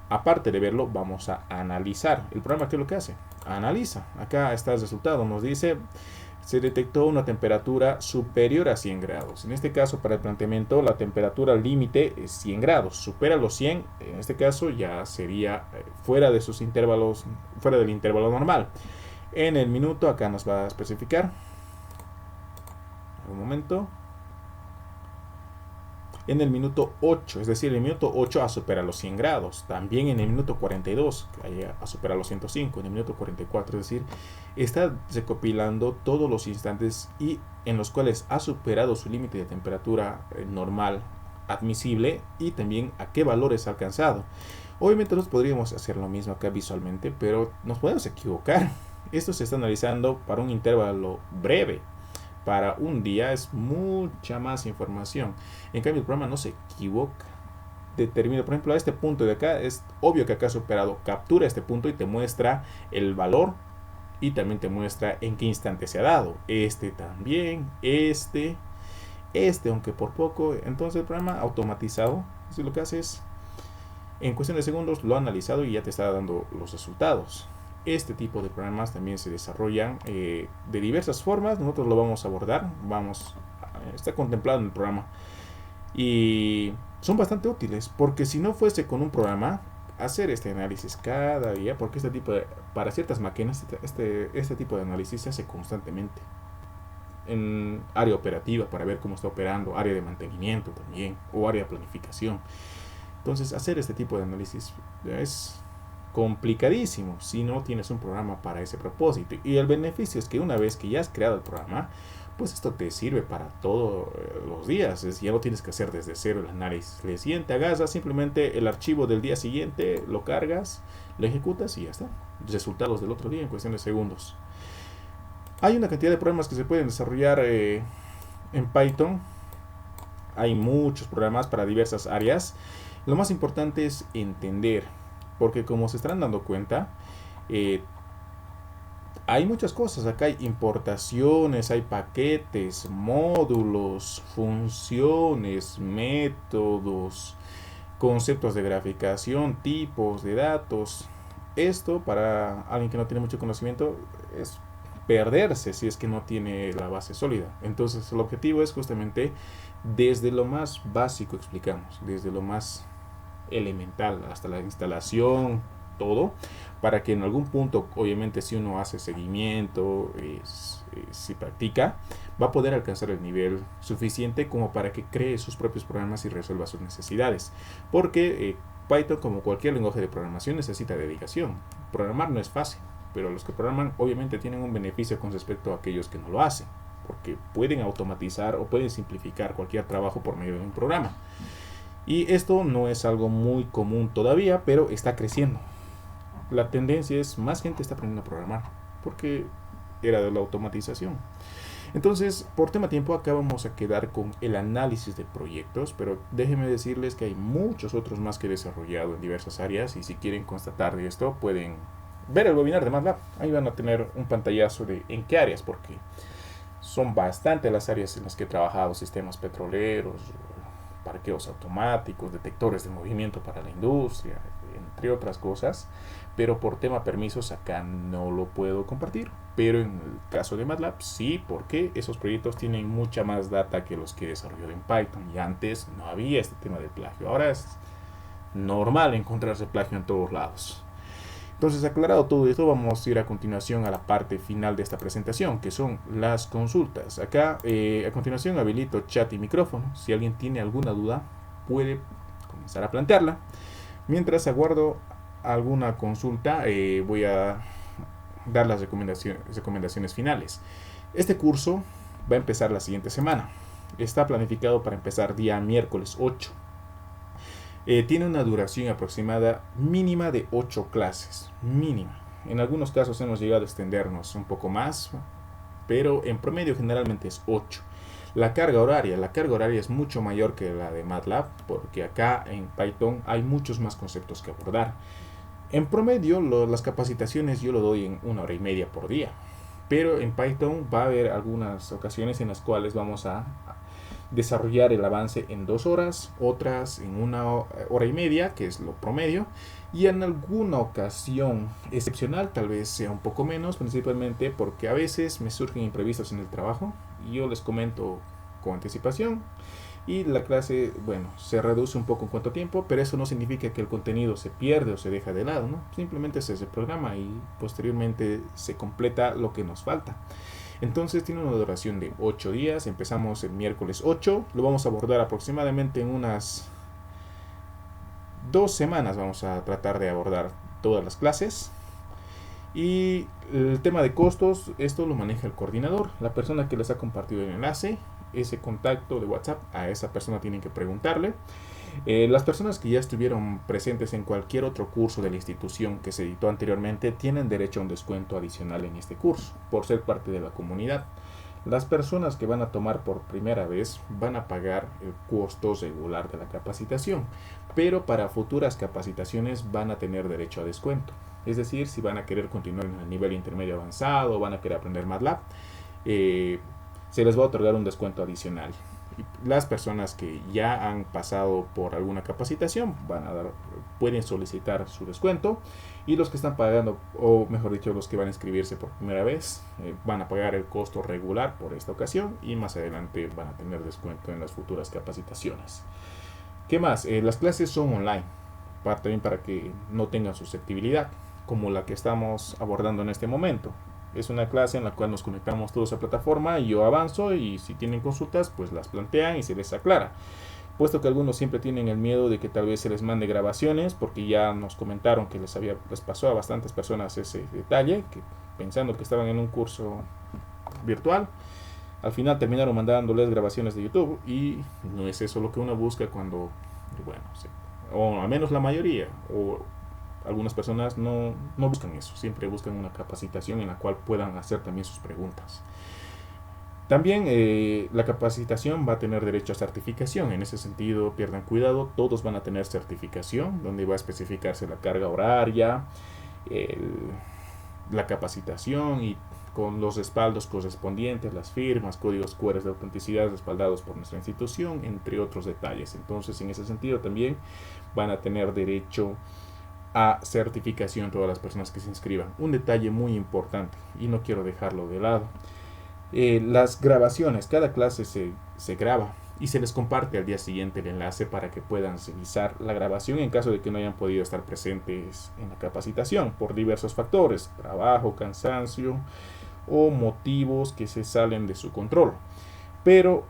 aparte de verlo, vamos a analizar. El programa, ¿qué es lo que hace? Analiza. Acá está el resultado. Nos dice, se detectó una temperatura superior a 100 grados. En este caso, para el planteamiento, la temperatura límite es 100 grados. Supera los 100, en este caso ya sería fuera de sus intervalos, fuera del intervalo normal. En el minuto, acá nos va a especificar. Un momento. En el minuto 8, es decir, en el minuto 8 a superar los 100 grados. También en el minuto 42 a superar los 105. En el minuto 44, es decir, está recopilando todos los instantes y en los cuales ha superado su límite de temperatura normal admisible, y también a qué valores ha alcanzado. Obviamente nos podríamos hacer lo mismo acá visualmente, pero nos podemos equivocar. Esto se está analizando para un intervalo breve. Para un día es mucha más información. En cambio, el programa no se equivoca. Determina, por ejemplo, a este punto de acá, es obvio que acá ha superado. Captura este punto y te muestra el valor, y también te muestra en qué instante se ha dado. Este también, este, aunque por poco. Entonces el programa automatizado, si lo que hace es, en cuestión de segundos lo ha analizado y ya te está dando los resultados. Este tipo de programas también se desarrollan de diversas formas. Nosotros lo vamos a abordar, está contemplado en el programa, y son bastante útiles, porque si no fuese con un programa hacer este análisis cada día, porque para ciertas máquinas este tipo de análisis se hace constantemente en área operativa para ver cómo está operando, área de mantenimiento también, o área de planificación. Entonces hacer este tipo de análisis es complicadísimo si no tienes un programa para ese propósito. Y el beneficio es que una vez que ya has creado el programa, pues esto te sirve para todos los días. Ya no tienes que hacer desde cero el análisis. Le siguiente agarras simplemente el archivo del día siguiente, lo cargas, lo ejecutas y ya está. Resultados del otro día en cuestión de segundos. Hay una cantidad de programas que se pueden desarrollar en Python. Hay muchos programas para diversas áreas. Lo más importante es entender, porque como se estarán dando cuenta, hay muchas cosas. Acá hay importaciones, hay paquetes, módulos, funciones, métodos, conceptos de graficación, tipos de datos. Esto, para alguien que no tiene mucho conocimiento, es perderse si es que no tiene la base sólida. Entonces el objetivo es justamente desde lo más básico explicamos, desde lo más elemental hasta la instalación, todo, para que en algún punto, obviamente si uno hace seguimiento, si practica, va a poder alcanzar el nivel suficiente como para que cree sus propios programas y resuelva sus necesidades. Porque Python, como cualquier lenguaje de programación, necesita dedicación. Programar no es fácil, pero los que programan obviamente tienen un beneficio con respecto a aquellos que no lo hacen. porque pueden automatizar o pueden simplificar cualquier trabajo por medio de un programa. Y esto no es algo muy común todavía, pero está creciendo. La tendencia es más gente está aprendiendo a programar, porque era de la automatización. Entonces, por tema tiempo, acá vamos a quedar con el análisis de proyectos, pero déjenme decirles que hay muchos otros más que he desarrollado en diversas áreas, y si quieren constatar de esto, pueden ver el webinar de MATLAB. Ahí van a tener un pantallazo de en qué áreas, porque son bastante las áreas en las que he trabajado: sistemas petroleros, parqueos automáticos, detectores de movimiento para la industria, entre otras cosas. Pero por tema permisos acá no lo puedo compartir. Pero en el caso de MATLAB sí, porque esos proyectos tienen mucha más data que los que he desarrollado en Python. Y antes no había este tema de plagio. Ahora es normal encontrarse plagio en todos lados. Entonces, aclarado todo esto, vamos a ir a continuación a la parte final de esta presentación, que son las consultas. Acá, a continuación, habilito chat y micrófono. Si alguien tiene alguna duda, puede comenzar a plantearla. Mientras aguardo alguna consulta, voy a dar las recomendaciones finales. Este curso va a empezar la siguiente semana. Está planificado para empezar día miércoles 8. Tiene una duración aproximada mínima de 8 clases. Mínima. En algunos casos hemos llegado a extendernos un poco más, pero en promedio generalmente es 8. La carga horaria es mucho mayor que la de MATLAB, porque acá en Python hay muchos más conceptos que abordar. En promedio, las capacitaciones yo lo doy en 1 hora y media por día, pero en Python va a haber algunas ocasiones en las cuales vamos a desarrollar el avance en 2 horas, otras en 1 hora y media, que es lo promedio, y en alguna ocasión excepcional tal vez sea un poco menos, principalmente porque a veces me surgen imprevistos en el trabajo y yo les comento con anticipación, y la clase, bueno, se reduce un poco en cuanto a tiempo, pero eso no significa que el contenido se pierde o se deja de lado, ¿no? Simplemente se programa y posteriormente se completa lo que nos falta. Entonces tiene una duración de 8 días, empezamos el miércoles 8, lo vamos a abordar aproximadamente en unas 2 semanas, vamos a tratar de abordar todas las clases. Y el tema de costos, esto lo maneja el coordinador, la persona que les ha compartido el enlace, ese contacto de WhatsApp, a esa persona tienen que preguntarle. Las personas que ya estuvieron presentes en cualquier otro curso de la institución que se editó anteriormente tienen derecho a un descuento adicional en este curso, por ser parte de la comunidad. Las personas que van a tomar por primera vez van a pagar el costo regular de la capacitación, pero para futuras capacitaciones van a tener derecho a descuento. Es decir, si van a querer continuar en el nivel intermedio avanzado, van a querer aprender MATLAB, se les va a otorgar un descuento adicional. Las personas que ya han pasado por alguna capacitación pueden solicitar su descuento, y los que están pagando, o mejor dicho, los que van a inscribirse por primera vez, van a pagar el costo regular por esta ocasión, y más adelante van a tener descuento en las futuras capacitaciones. ¿Qué más? Las clases son online, también para que no tengan susceptibilidad, como la que estamos abordando en este momento. Es una clase en la cual nos conectamos todos a plataforma y yo avanzo, y si tienen consultas pues las plantean y se les aclara. Puesto que algunos siempre tienen el miedo de que tal vez se les mande grabaciones, porque ya nos comentaron que les pasó a bastantes personas ese detalle, que pensando que estaban en un curso virtual, al final terminaron mandándoles grabaciones de YouTube, y no es eso lo que uno busca cuando, bueno, o al menos la mayoría, o algunas personas no buscan eso, siempre buscan una capacitación en la cual puedan hacer también sus preguntas. También la capacitación va a tener derecho a certificación. En ese sentido, pierdan cuidado, todos van a tener certificación, donde va a especificarse la carga horaria, la capacitación, y con los respaldos correspondientes, las firmas, códigos QR de autenticidad respaldados por nuestra institución, entre otros detalles. Entonces, en ese sentido también van a tener derecho a certificación todas las personas que se inscriban. Un detalle muy importante, y no quiero dejarlo de lado: las grabaciones, cada clase se graba y se les comparte al día siguiente el enlace para que puedan revisar la grabación en caso de que no hayan podido estar presentes en la capacitación por diversos factores, trabajo, cansancio o motivos que se salen de su control. Pero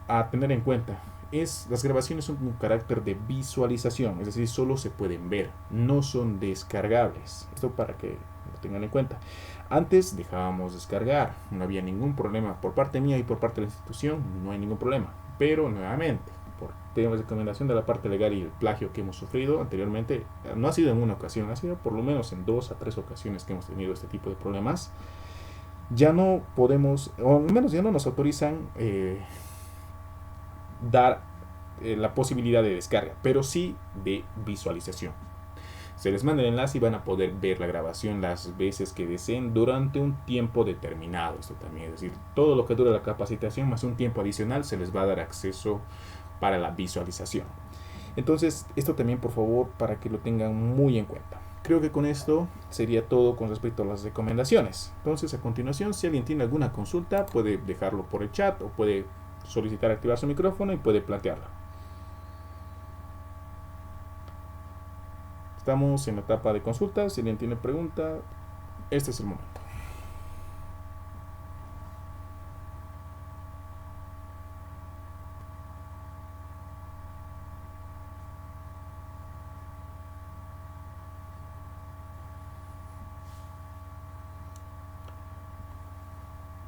a tener en cuenta, Las grabaciones son un carácter de visualización, es decir, solo se pueden ver, no son descargables. Esto para que lo tengan en cuenta. Antes dejábamos descargar, no había ningún problema por parte mía y por parte de la institución, no hay ningún problema. Pero nuevamente, por temas de recomendación de la parte legal y el plagio que hemos sufrido anteriormente, no ha sido en una ocasión, ha sido por lo menos en 2 a 3 ocasiones que hemos tenido este tipo de problemas. Ya no podemos, o al menos ya no nos autorizan dar la posibilidad de descarga, pero sí de visualización. Se les manda el enlace y van a poder ver la grabación las veces que deseen durante un tiempo determinado. Esto también, es decir, todo lo que dura la capacitación más un tiempo adicional se les va a dar acceso para la visualización. Entonces, esto también, por favor, para que lo tengan muy en cuenta. Creo que con esto sería todo con respecto a las recomendaciones. Entonces, a continuación, si alguien tiene alguna consulta, puede dejarlo por el chat o puede solicitar activar su micrófono y puede plantearla. Estamos en la etapa de consultas. Si alguien tiene pregunta, este es el momento.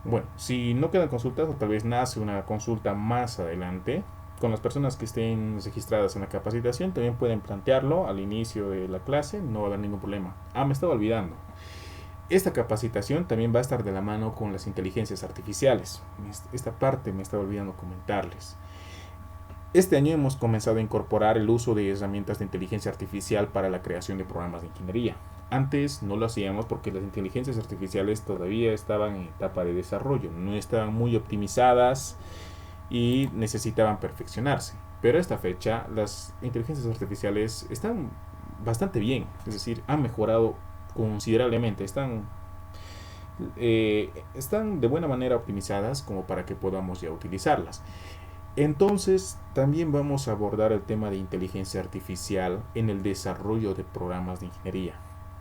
Bueno, si no quedan consultas o tal vez nace una consulta más adelante, con las personas que estén registradas en la capacitación también pueden plantearlo al inicio de la clase, no va a haber ningún problema. Me estaba olvidando. Esta capacitación también va a estar de la mano con las inteligencias artificiales. Esta parte me estaba olvidando comentarles. Este año hemos comenzado a incorporar el uso de herramientas de inteligencia artificial para la creación de programas de ingeniería. Antes no lo hacíamos porque las inteligencias artificiales todavía estaban en etapa de desarrollo, no estaban muy optimizadas y necesitaban perfeccionarse. Pero a esta fecha las inteligencias artificiales están bastante bien, es decir, han mejorado considerablemente, están de buena manera optimizadas como para que podamos ya utilizarlas. Entonces, también vamos a abordar el tema de inteligencia artificial en el desarrollo de programas de ingeniería.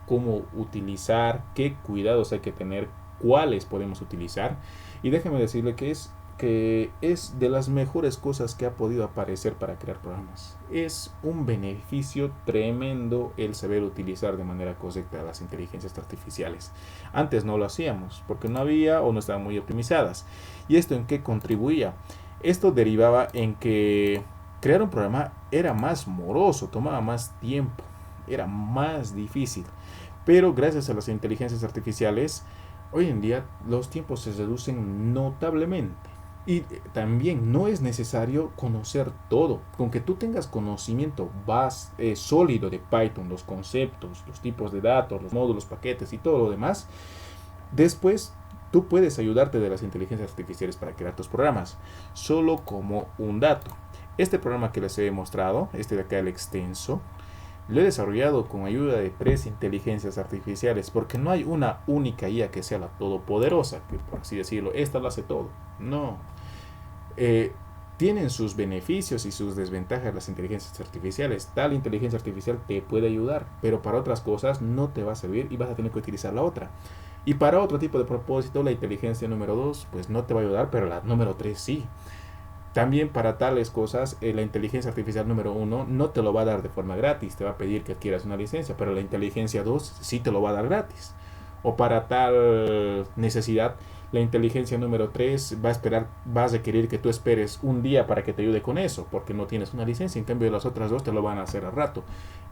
Cómo utilizar, qué cuidados hay que tener, cuáles podemos utilizar. Y déjeme decirle que es de las mejores cosas que ha podido aparecer para crear programas. Es un beneficio tremendo el saber utilizar de manera correcta las inteligencias artificiales. Antes no lo hacíamos porque no había o no estaban muy optimizadas. ¿Y esto en qué contribuía? Esto derivaba en que crear un programa era más moroso, tomaba más tiempo, era más difícil. Pero gracias a las inteligencias artificiales, hoy en día los tiempos se reducen notablemente. Y también no es necesario conocer todo. Con que tú tengas conocimiento sólido de Python, los conceptos, los tipos de datos, los módulos, paquetes y todo lo demás, después tú puedes ayudarte de las inteligencias artificiales para crear tus programas. Solo como un dato. Este programa que les he mostrado, este de acá, el extenso, lo he desarrollado con ayuda de 3 inteligencias artificiales, porque no hay una única IA que sea la todopoderosa, que por así decirlo, esta lo hace todo. No. Tienen sus beneficios y sus desventajas las inteligencias artificiales. Tal inteligencia artificial te puede ayudar, pero para otras cosas no te va a servir y vas a tener que utilizar la otra. Y para otro tipo de propósito, la inteligencia número 2, pues no te va a ayudar, pero la número 3 sí. También para tales cosas, la inteligencia artificial número 1 no te lo va a dar de forma gratis, te va a pedir que adquieras una licencia, pero la inteligencia 2 sí te lo va a dar gratis. O para tal necesidad, la inteligencia número 3 va a requerir que tú esperes un día para que te ayude con eso, porque no tienes una licencia, en cambio las otras dos te lo van a hacer al rato.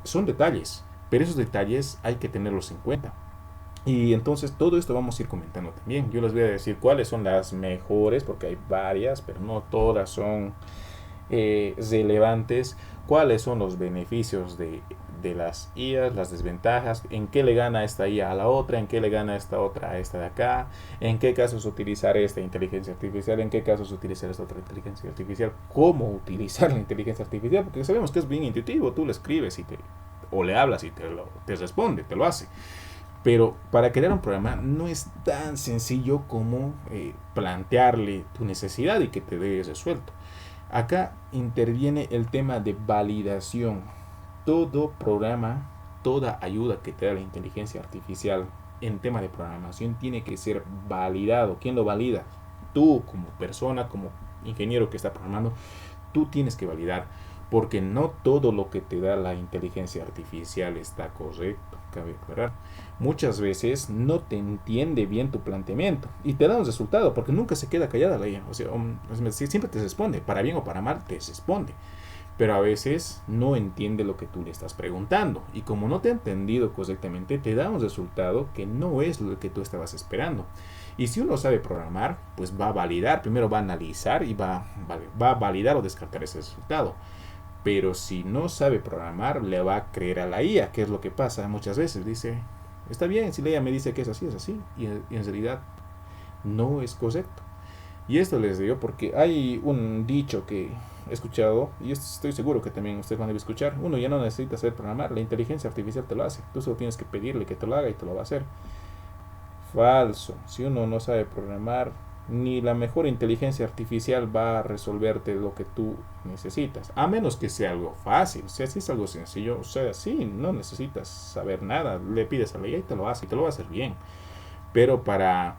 Son detalles, pero esos detalles hay que tenerlos en cuenta. Y entonces todo esto vamos a ir comentando también. Yo les voy a decir cuáles son las mejores, porque hay varias, pero no todas son relevantes. Cuáles son los beneficios de las IAs, las desventajas, en qué le gana esta IA a la otra, en qué le gana esta otra a esta de acá, en qué casos utilizar esta inteligencia artificial, en qué casos utilizar esta otra inteligencia artificial, cómo utilizar la inteligencia artificial, porque sabemos que es bien intuitivo, tú le escribes o le hablas y te responde, te lo hace. Pero para crear un programa no es tan sencillo como plantearle tu necesidad y que te dé resuelto. Acá interviene el tema de validación. Todo programa, toda ayuda que te da la inteligencia artificial en tema de programación tiene que ser validado. ¿Quién lo valida? Tú como persona, como ingeniero que está programando, tú tienes que validar, porque no todo lo que te da la inteligencia artificial está correcto, cabe aclarar. Muchas veces no te entiende bien tu planteamiento y te da un resultado, porque nunca se queda callada la IA. O sea, siempre te responde, para bien o para mal te responde, pero a veces no entiende lo que tú le estás preguntando, y como no te ha entendido correctamente, te da un resultado que no es lo que tú estabas esperando. Y si uno sabe programar, pues va a validar, primero va a analizar y va a validar o descartar ese resultado. Pero si no sabe programar, le va a creer a la IA, que es lo que pasa muchas veces. Dice, está bien, si la IA me dice que es así, y en realidad no es correcto. Y esto les digo porque hay un dicho que he escuchado, y estoy seguro que también ustedes van a escuchar: uno ya no necesita saber programar, la inteligencia artificial te lo hace, tú solo tienes que pedirle que te lo haga y te lo va a hacer. Falso. Si uno no sabe programar, ni la mejor inteligencia artificial va a resolverte lo que tú necesitas, a menos que sea algo fácil. O sea, si es algo sencillo, o sea, sí, no necesitas saber nada, le pides a la IA y te lo hace, y te lo va a hacer bien. Pero para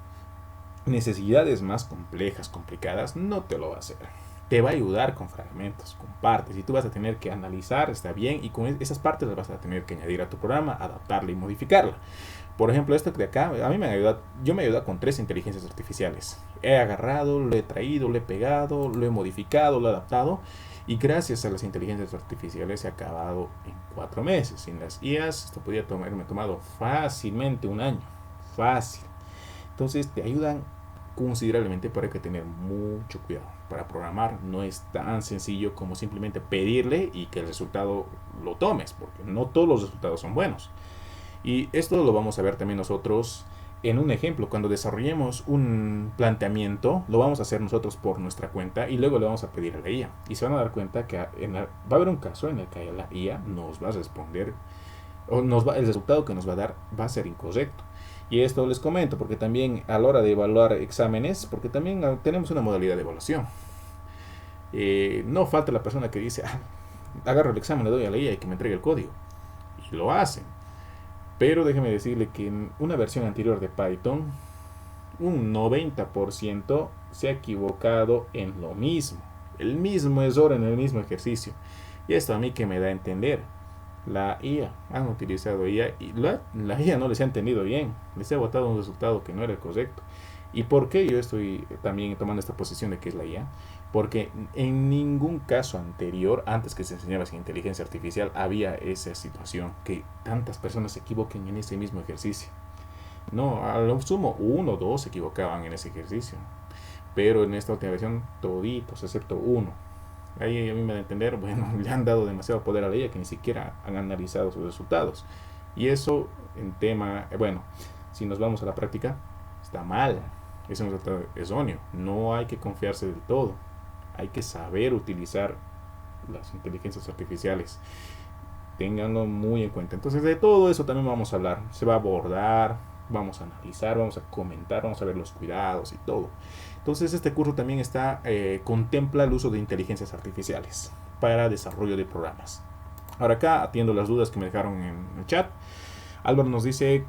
necesidades más complejas, complicadas, no te lo va a hacer. Te va a ayudar con fragmentos, con partes, y tú vas a tener que analizar, está bien, y con esas partes las vas a tener que añadir a tu programa, adaptarla y modificarla. Por ejemplo, esto de acá, a mí me ha ayudado, yo me he ayudado con 3 inteligencias artificiales. He agarrado, lo he traído, lo he pegado, lo he modificado, lo he adaptado, y gracias a las inteligencias artificiales he acabado en 4 meses. Sin las IAs, esto podría haberme tomado fácilmente un año. Fácil. Entonces te ayudan considerablemente, pero hay que tener mucho cuidado. Para programar no es tan sencillo como simplemente pedirle y que el resultado lo tomes, porque no todos los resultados son buenos. Y esto lo vamos a ver también nosotros en un ejemplo. Cuando desarrollemos un planteamiento, lo vamos a hacer nosotros por nuestra cuenta y luego le vamos a pedir a la IA. Y se van a dar cuenta que va a haber un caso en el que la IA nos va a responder, o el resultado que nos va a dar va a ser incorrecto. Y esto les comento porque también a la hora de evaluar exámenes, porque también tenemos una modalidad de evaluación. No falta la persona que dice, agarro el examen, le doy a la IA y que me entregue el código. Y lo hacen. Pero déjeme decirle que en una versión anterior de Python, un 90% se ha equivocado en lo mismo. El mismo error en el mismo ejercicio. Y esto a mí que me da a entender. La IA, han utilizado IA y la IA no les ha entendido bien. Les ha botado un resultado que no era el correcto. ¿Y por qué yo estoy también tomando esta posición de que es la IA? Porque en ningún caso anterior, antes que se enseñara sin inteligencia artificial, había esa situación, que tantas personas se equivoquen en ese mismo ejercicio. No, a lo sumo 1 o 2 se equivocaban en ese ejercicio. Pero en esta última versión, toditos, excepto uno. Ahí a mí me da a entender, bueno, le han dado demasiado poder a la IA que ni siquiera han analizado sus resultados. Y eso en tema, bueno, si nos vamos a la práctica, está mal. Es un resultado erróneo. No hay que confiarse del todo. Hay que saber utilizar las inteligencias artificiales. Ténganlo muy en cuenta. Entonces de todo eso también vamos a hablar. Se va a abordar, vamos a analizar, vamos a comentar, vamos a ver los cuidados y todo. Entonces este curso también contempla el uso de inteligencias artificiales para desarrollo de programas. Ahora acá atiendo las dudas que me dejaron en el chat. Álvaro nos dice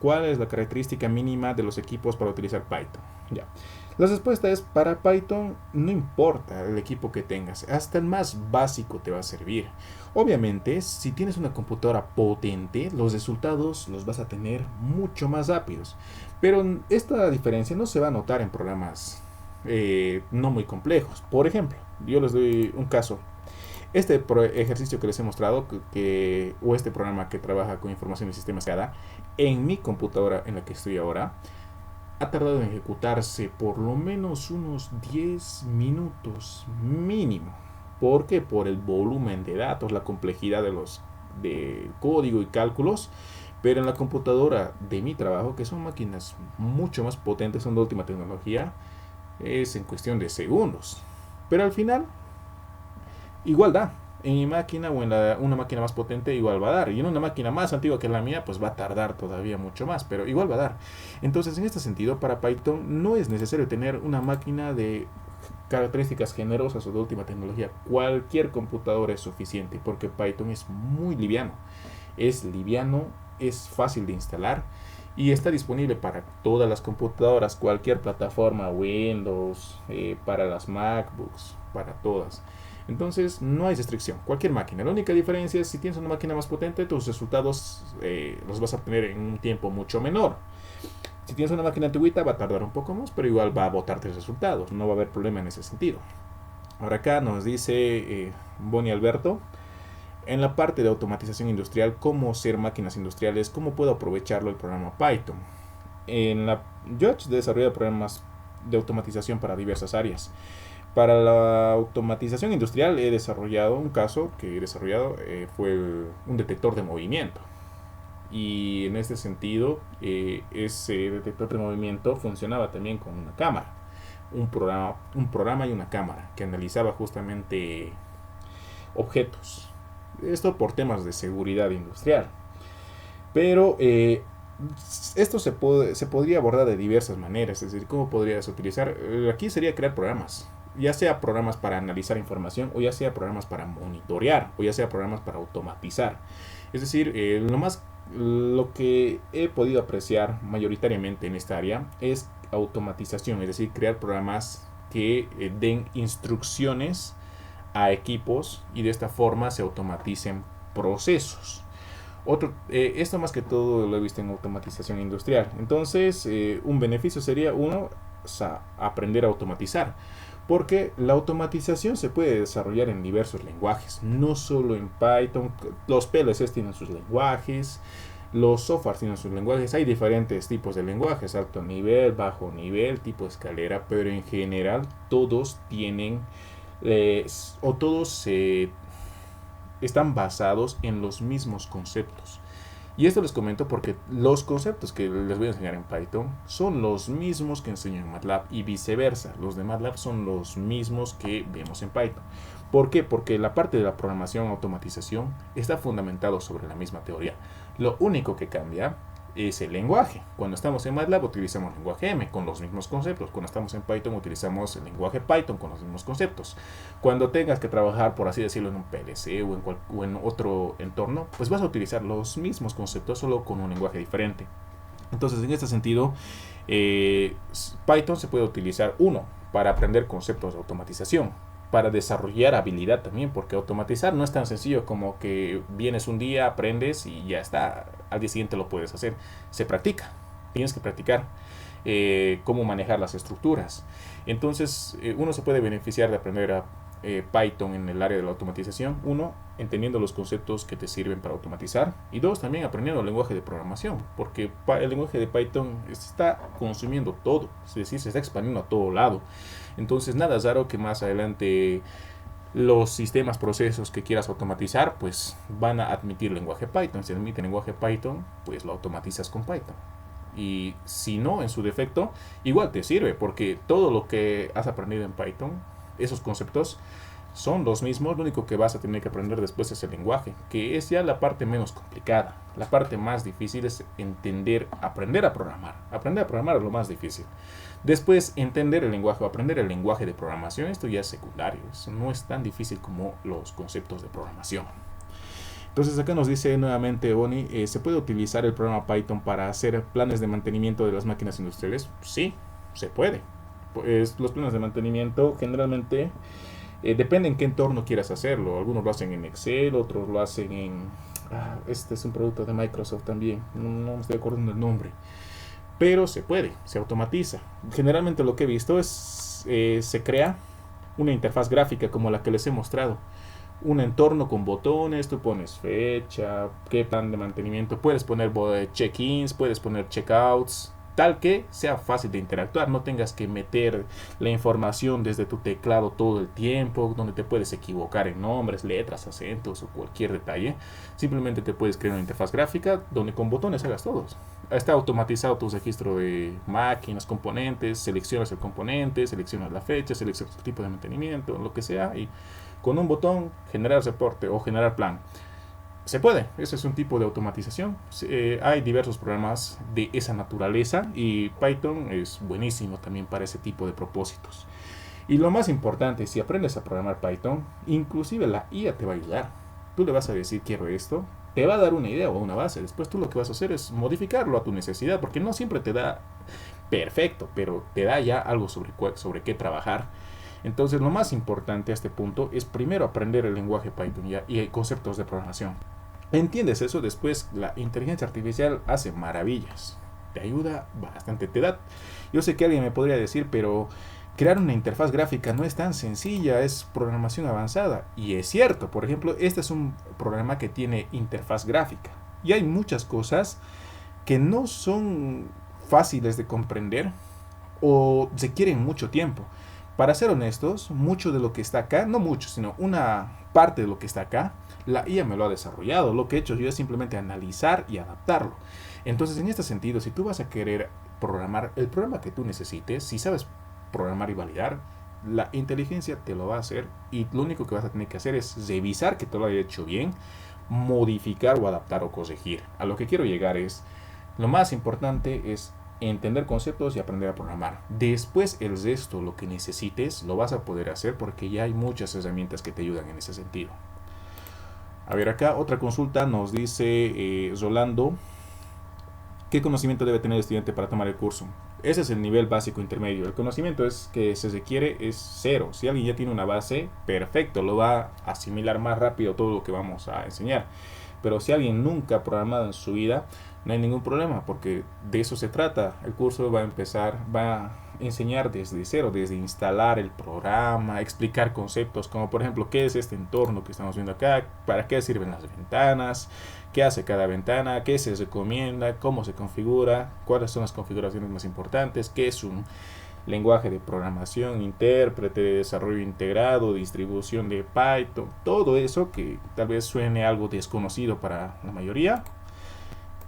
¿cuál es la característica mínima de los equipos para utilizar Python? Ya. La respuesta es: para Python no importa el equipo que tengas, hasta el más básico te va a servir. Obviamente, si tienes una computadora potente, los resultados los vas a tener mucho más rápidos. Pero esta diferencia no se va a notar en programas no muy complejos. Por ejemplo, yo les doy un caso. Este ejercicio que les he mostrado, o este programa que trabaja con información y sistemas SCADA, en mi computadora en la que estoy ahora, ha tardado en ejecutarse por lo menos unos 10 minutos mínimo. ¿Por qué? Por el volumen de datos, la complejidad de código y cálculos. Pero en la computadora de mi trabajo, que son máquinas mucho más potentes, son de última tecnología, es en cuestión de segundos. Pero al final, igual da. En mi máquina o en una máquina más potente igual va a dar. Y en una máquina más antigua que la mía, pues va a tardar todavía mucho más, pero igual va a dar. Entonces, en este sentido, para Python no es necesario tener una máquina de características generosas o de última tecnología. Cualquier computadora es suficiente, porque Python es muy liviano. Es liviano, es fácil de instalar y está disponible para todas las computadoras, cualquier plataforma, Windows, para las MacBooks, para todas. Entonces no hay restricción, cualquier máquina. La única diferencia es si tienes una máquina más potente, tus resultados los vas a obtener en un tiempo mucho menor. Si tienes una máquina antigüita va a tardar un poco más, pero igual va a botarte resultados, no va a haber problema en ese sentido. Ahora acá nos dice Bonnie Alberto, en la parte de automatización industrial, cómo hacer máquinas industriales, cómo puedo aprovecharlo el programa Python. Yo he desarrollado programas de automatización para diversas áreas. Para la automatización industrial he desarrollado un caso que he desarrollado fue un detector de movimiento. Y en este sentido, ese detector de movimiento funcionaba también con una cámara, un programa y una cámara que analizaba justamente objetos. Esto por temas de seguridad industrial. Pero esto se podría abordar de diversas maneras. Es decir, ¿cómo podrías utilizar? Aquí sería crear programas. Ya sea programas para analizar información, o ya sea programas para monitorear, o ya sea programas para automatizar. Es decir, lo que he podido apreciar mayoritariamente en esta área es automatización, es decir, crear programas que den instrucciones a equipos y de esta forma se automaticen procesos. Esto más que todo lo he visto en automatización industrial. Entonces, un beneficio sería aprender a automatizar. Porque la automatización se puede desarrollar en diversos lenguajes, no solo en Python. Los PLCs tienen sus lenguajes, los softwares tienen sus lenguajes. Hay diferentes tipos de lenguajes, alto nivel, bajo nivel, tipo escalera, pero en general todos tienen todos están basados en los mismos conceptos. Y esto les comento porque los conceptos que les voy a enseñar en Python son los mismos que enseño en MATLAB y viceversa. Los de MATLAB son los mismos que vemos en Python. ¿Por qué? Porque la parte de la programación automatización está fundamentado sobre la misma teoría. Lo único que cambia es el lenguaje. Cuando estamos en MATLAB utilizamos el lenguaje M con los mismos conceptos. Cuando estamos en Python utilizamos el lenguaje Python con los mismos conceptos. Cuando tengas que trabajar, por así decirlo, en un PLC o en otro entorno, pues vas a utilizar los mismos conceptos, solo con un lenguaje diferente. Entonces, en este sentido, Python se puede utilizar, uno, para aprender conceptos de automatización, para desarrollar habilidad también, porque automatizar no es tan sencillo como que vienes un día, aprendes y ya está, al día siguiente lo puedes hacer. Se practica, tienes que practicar cómo manejar las estructuras. Entonces, uno se puede beneficiar de aprender Python en el área de la automatización. Uno, entendiendo los conceptos que te sirven para automatizar. Y dos, también aprendiendo el lenguaje de programación, porque el lenguaje de Python está consumiendo todo, es decir, se está expandiendo a todo lado. Entonces, nada es raro que más adelante los sistemas, procesos que quieras automatizar, pues van a admitir lenguaje Python. Si admite lenguaje Python, pues lo automatizas con Python. Y si no, en su defecto, igual te sirve, porque todo lo que has aprendido en Python, esos conceptos son los mismos. Lo único que vas a tener que aprender después es el lenguaje, que es ya la parte menos complicada. La parte más difícil es aprender a programar. Aprender a programar es lo más difícil. Después, entender el lenguaje o aprender el lenguaje de programación, esto ya es secundario. Eso no es tan difícil como los conceptos de programación. Entonces acá nos dice nuevamente Bonnie, ¿se puede utilizar el programa Python para hacer planes de mantenimiento de las máquinas industriales? Sí, se puede. Pues los planes de mantenimiento generalmente depende en qué entorno quieras hacerlo. Algunos lo hacen en Excel, otros lo hacen en... este es un producto de Microsoft también, no me estoy acordando el nombre. Pero se puede, se automatiza. Generalmente lo que he visto es se crea una interfaz gráfica como la que les he mostrado. Un entorno con botones, tú pones fecha, qué plan de mantenimiento, puedes poner check-ins, puedes poner check-outs, tal que sea fácil de interactuar, no tengas que meter la información desde tu teclado todo el tiempo, donde te puedes equivocar en nombres, letras, acentos o cualquier detalle. Simplemente te puedes crear una interfaz gráfica donde con botones hagas todo. Está automatizado tu registro de máquinas, componentes, seleccionas el componente, seleccionas la fecha, seleccionas el tipo de mantenimiento, lo que sea, y con un botón generar reporte o generar plan. Se puede, ese es un tipo de automatización. Hay diversos programas de esa naturaleza y Python es buenísimo también para ese tipo de propósitos. Y lo más importante, si aprendes a programar Python, inclusive la IA te va a ayudar. Tú le vas a decir quiero esto te va a dar una idea o una base. Después tú lo que vas a hacer es modificarlo a tu necesidad, porque no siempre te da perfecto, pero te da ya algo sobre qué trabajar. Entonces lo más importante a este punto es primero aprender el lenguaje Python y conceptos de programación. ¿Entiendes eso? Después la inteligencia artificial hace maravillas. Te ayuda bastante, te da. Yo sé que alguien me podría decir, pero crear una interfaz gráfica no es tan sencilla, es programación avanzada. Y es cierto, por ejemplo, este es un programa que tiene interfaz gráfica. Y hay muchas cosas que no son fáciles de comprender o se quieren mucho tiempo. Para ser honestos, mucho de lo que está acá, no mucho, sino una parte de lo que está acá, la IA me lo ha desarrollado. Lo que he hecho yo es simplemente analizar y adaptarlo. Entonces, en este sentido, si tú vas a querer programar el programa que tú necesites, si sabes programar y validar, la inteligencia te lo va a hacer y lo único que vas a tener que hacer es revisar que todo lo haya hecho bien, modificar o adaptar o corregir. A lo que quiero llegar es, lo más importante es entender conceptos y aprender a programar. Después el resto, lo que necesites, lo vas a poder hacer porque ya hay muchas herramientas que te ayudan en ese sentido. A ver, acá otra consulta nos dice Rolando, ¿qué conocimiento debe tener el estudiante para tomar el curso? Ese es el nivel básico intermedio. El conocimiento que se requiere es cero. Si alguien ya tiene una base, perfecto, lo va a asimilar más rápido todo lo que vamos a enseñar. Pero si alguien nunca ha programado en su vida, no hay ningún problema, porque de eso se trata. El curso va a enseñar desde cero, desde instalar el programa, explicar conceptos como por ejemplo qué es este entorno que estamos viendo acá, para qué sirven las ventanas, qué hace cada ventana, qué se recomienda, cómo se configura, cuáles son las configuraciones más importantes, qué es un lenguaje de programación, intérprete de desarrollo integrado, distribución de Python, todo eso que tal vez suene algo desconocido para la mayoría,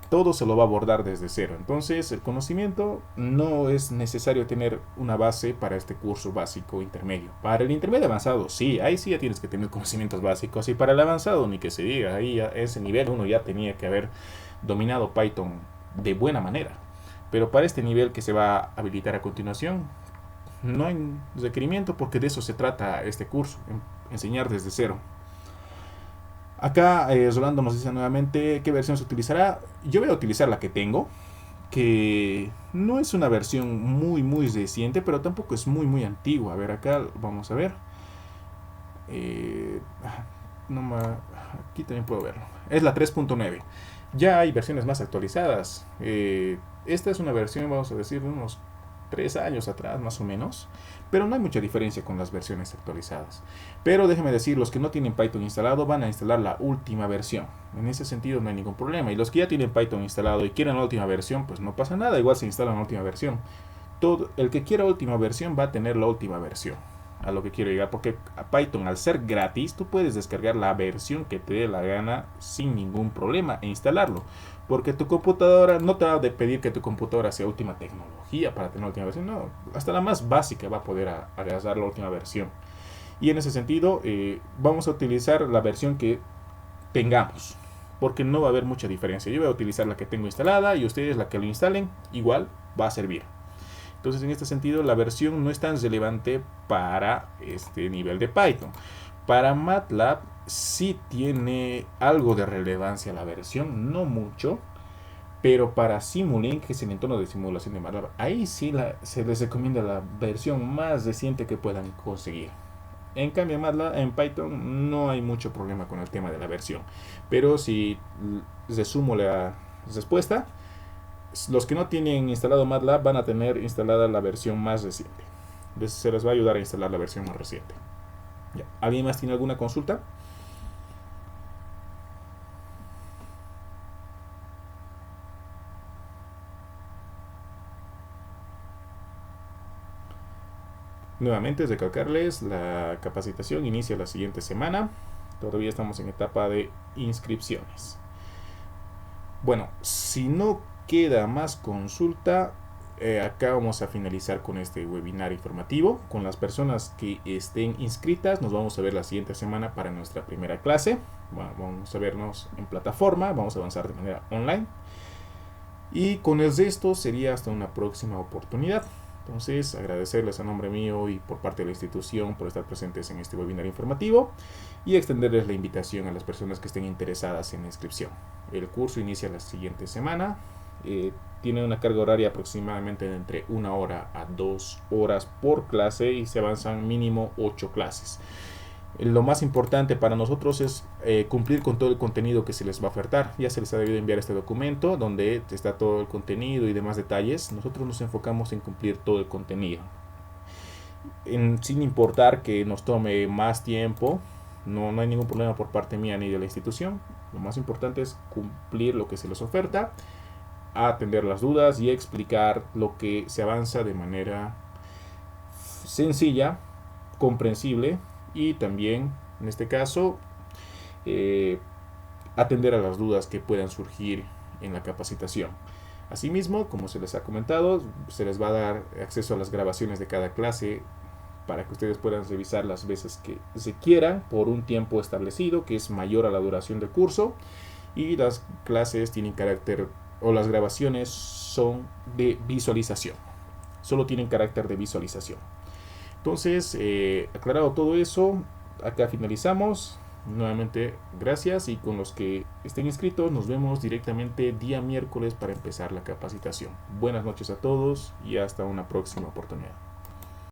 todo se lo va a abordar desde cero. Entonces el conocimiento no es necesario tener una base para este curso básico intermedio. Para el intermedio avanzado sí, ahí sí ya tienes que tener conocimientos básicos, y para el avanzado ni que se diga, ahí a ese nivel uno ya tenía que haber dominado Python de buena manera. Pero para este nivel que se va a habilitar a continuación, no hay requerimiento porque de eso se trata este curso, enseñar desde cero. Acá Rolando nos dice nuevamente qué versión se utilizará. Yo voy a utilizar la que tengo, que no es una versión muy reciente, pero tampoco es muy antigua. A ver, acá vamos a ver. No me, aquí también puedo verlo. Es la 3.9. Ya hay versiones más actualizadas. Esta es una versión, vamos a decir, de unos 3 años atrás más o menos, pero no hay mucha diferencia con las versiones actualizadas. Pero déjenme decir, los que no tienen Python instalado van a instalar la última versión. En ese sentido no hay ningún problema. Y los que ya tienen Python instalado y quieren la última versión, pues no pasa nada, igual se instala la última versión. Todo el que quiera última versión va a tener la última versión. A lo que quiero llegar, porque a Python, al ser gratis, tú puedes descargar la versión que te dé la gana sin ningún problema e instalarlo, porque tu computadora no te va a pedir que tu computadora sea última tecnología para tener la última versión. No, hasta la más básica va a poder agarrar la última versión. Y en ese sentido vamos a utilizar la versión que tengamos, porque no va a haber mucha diferencia. Yo voy a utilizar la que tengo instalada y ustedes la que lo instalen, igual va a servir. Entonces, en este sentido, la versión no es tan relevante para este nivel de Python. Para MATLAB sí tiene algo de relevancia la versión, no mucho, pero para Simulink, que es el entorno de simulación de MATLAB, ahí sí se les recomienda la versión más reciente que puedan conseguir. En cambio, en Python no hay mucho problema con el tema de la versión. Pero si resumo la respuesta, los que no tienen instalado MATLAB van a tener instalada la versión más reciente. Se les va a ayudar a instalar la versión más reciente. Ya. ¿Alguien más tiene alguna consulta? Nuevamente, recalcarles, la capacitación inicia la siguiente semana. Todavía estamos en etapa de inscripciones. Bueno, si no queda más consulta, acá vamos a finalizar con este webinar informativo. Con las personas que estén inscritas, nos vamos a ver la siguiente semana para nuestra primera clase. Bueno, vamos a vernos en plataforma, vamos a avanzar de manera online. Y con el resto sería hasta una próxima oportunidad. Entonces, agradecerles a nombre mío y por parte de la institución por estar presentes en este webinar informativo y extenderles la invitación a las personas que estén interesadas en la inscripción. El curso inicia la siguiente semana. Tiene una carga horaria aproximadamente de entre 1 hora a 2 horas por clase y se avanzan mínimo 8 clases. Lo más importante para nosotros es cumplir con todo el contenido que se les va a ofertar. Ya se les ha debido enviar este documento donde está todo el contenido y demás detalles. Nosotros nos enfocamos en cumplir todo el contenido. Sin importar que nos tome más tiempo, no hay ningún problema por parte mía ni de la institución. Lo más importante es cumplir lo que se les oferta, atender las dudas y explicar lo que se avanza de manera sencilla, comprensible y también, en este caso, atender a las dudas que puedan surgir en la capacitación. Asimismo, como se les ha comentado, se les va a dar acceso a las grabaciones de cada clase para que ustedes puedan revisar las veces que se quieran por un tiempo establecido que es mayor a la duración del curso, y las clases tienen carácter, o las grabaciones son de visualización, solo tienen carácter de visualización. Entonces, aclarado todo eso, acá finalizamos. Nuevamente, gracias, y con los que estén inscritos nos vemos directamente día miércoles para empezar la capacitación. Buenas noches a todos y hasta una próxima oportunidad.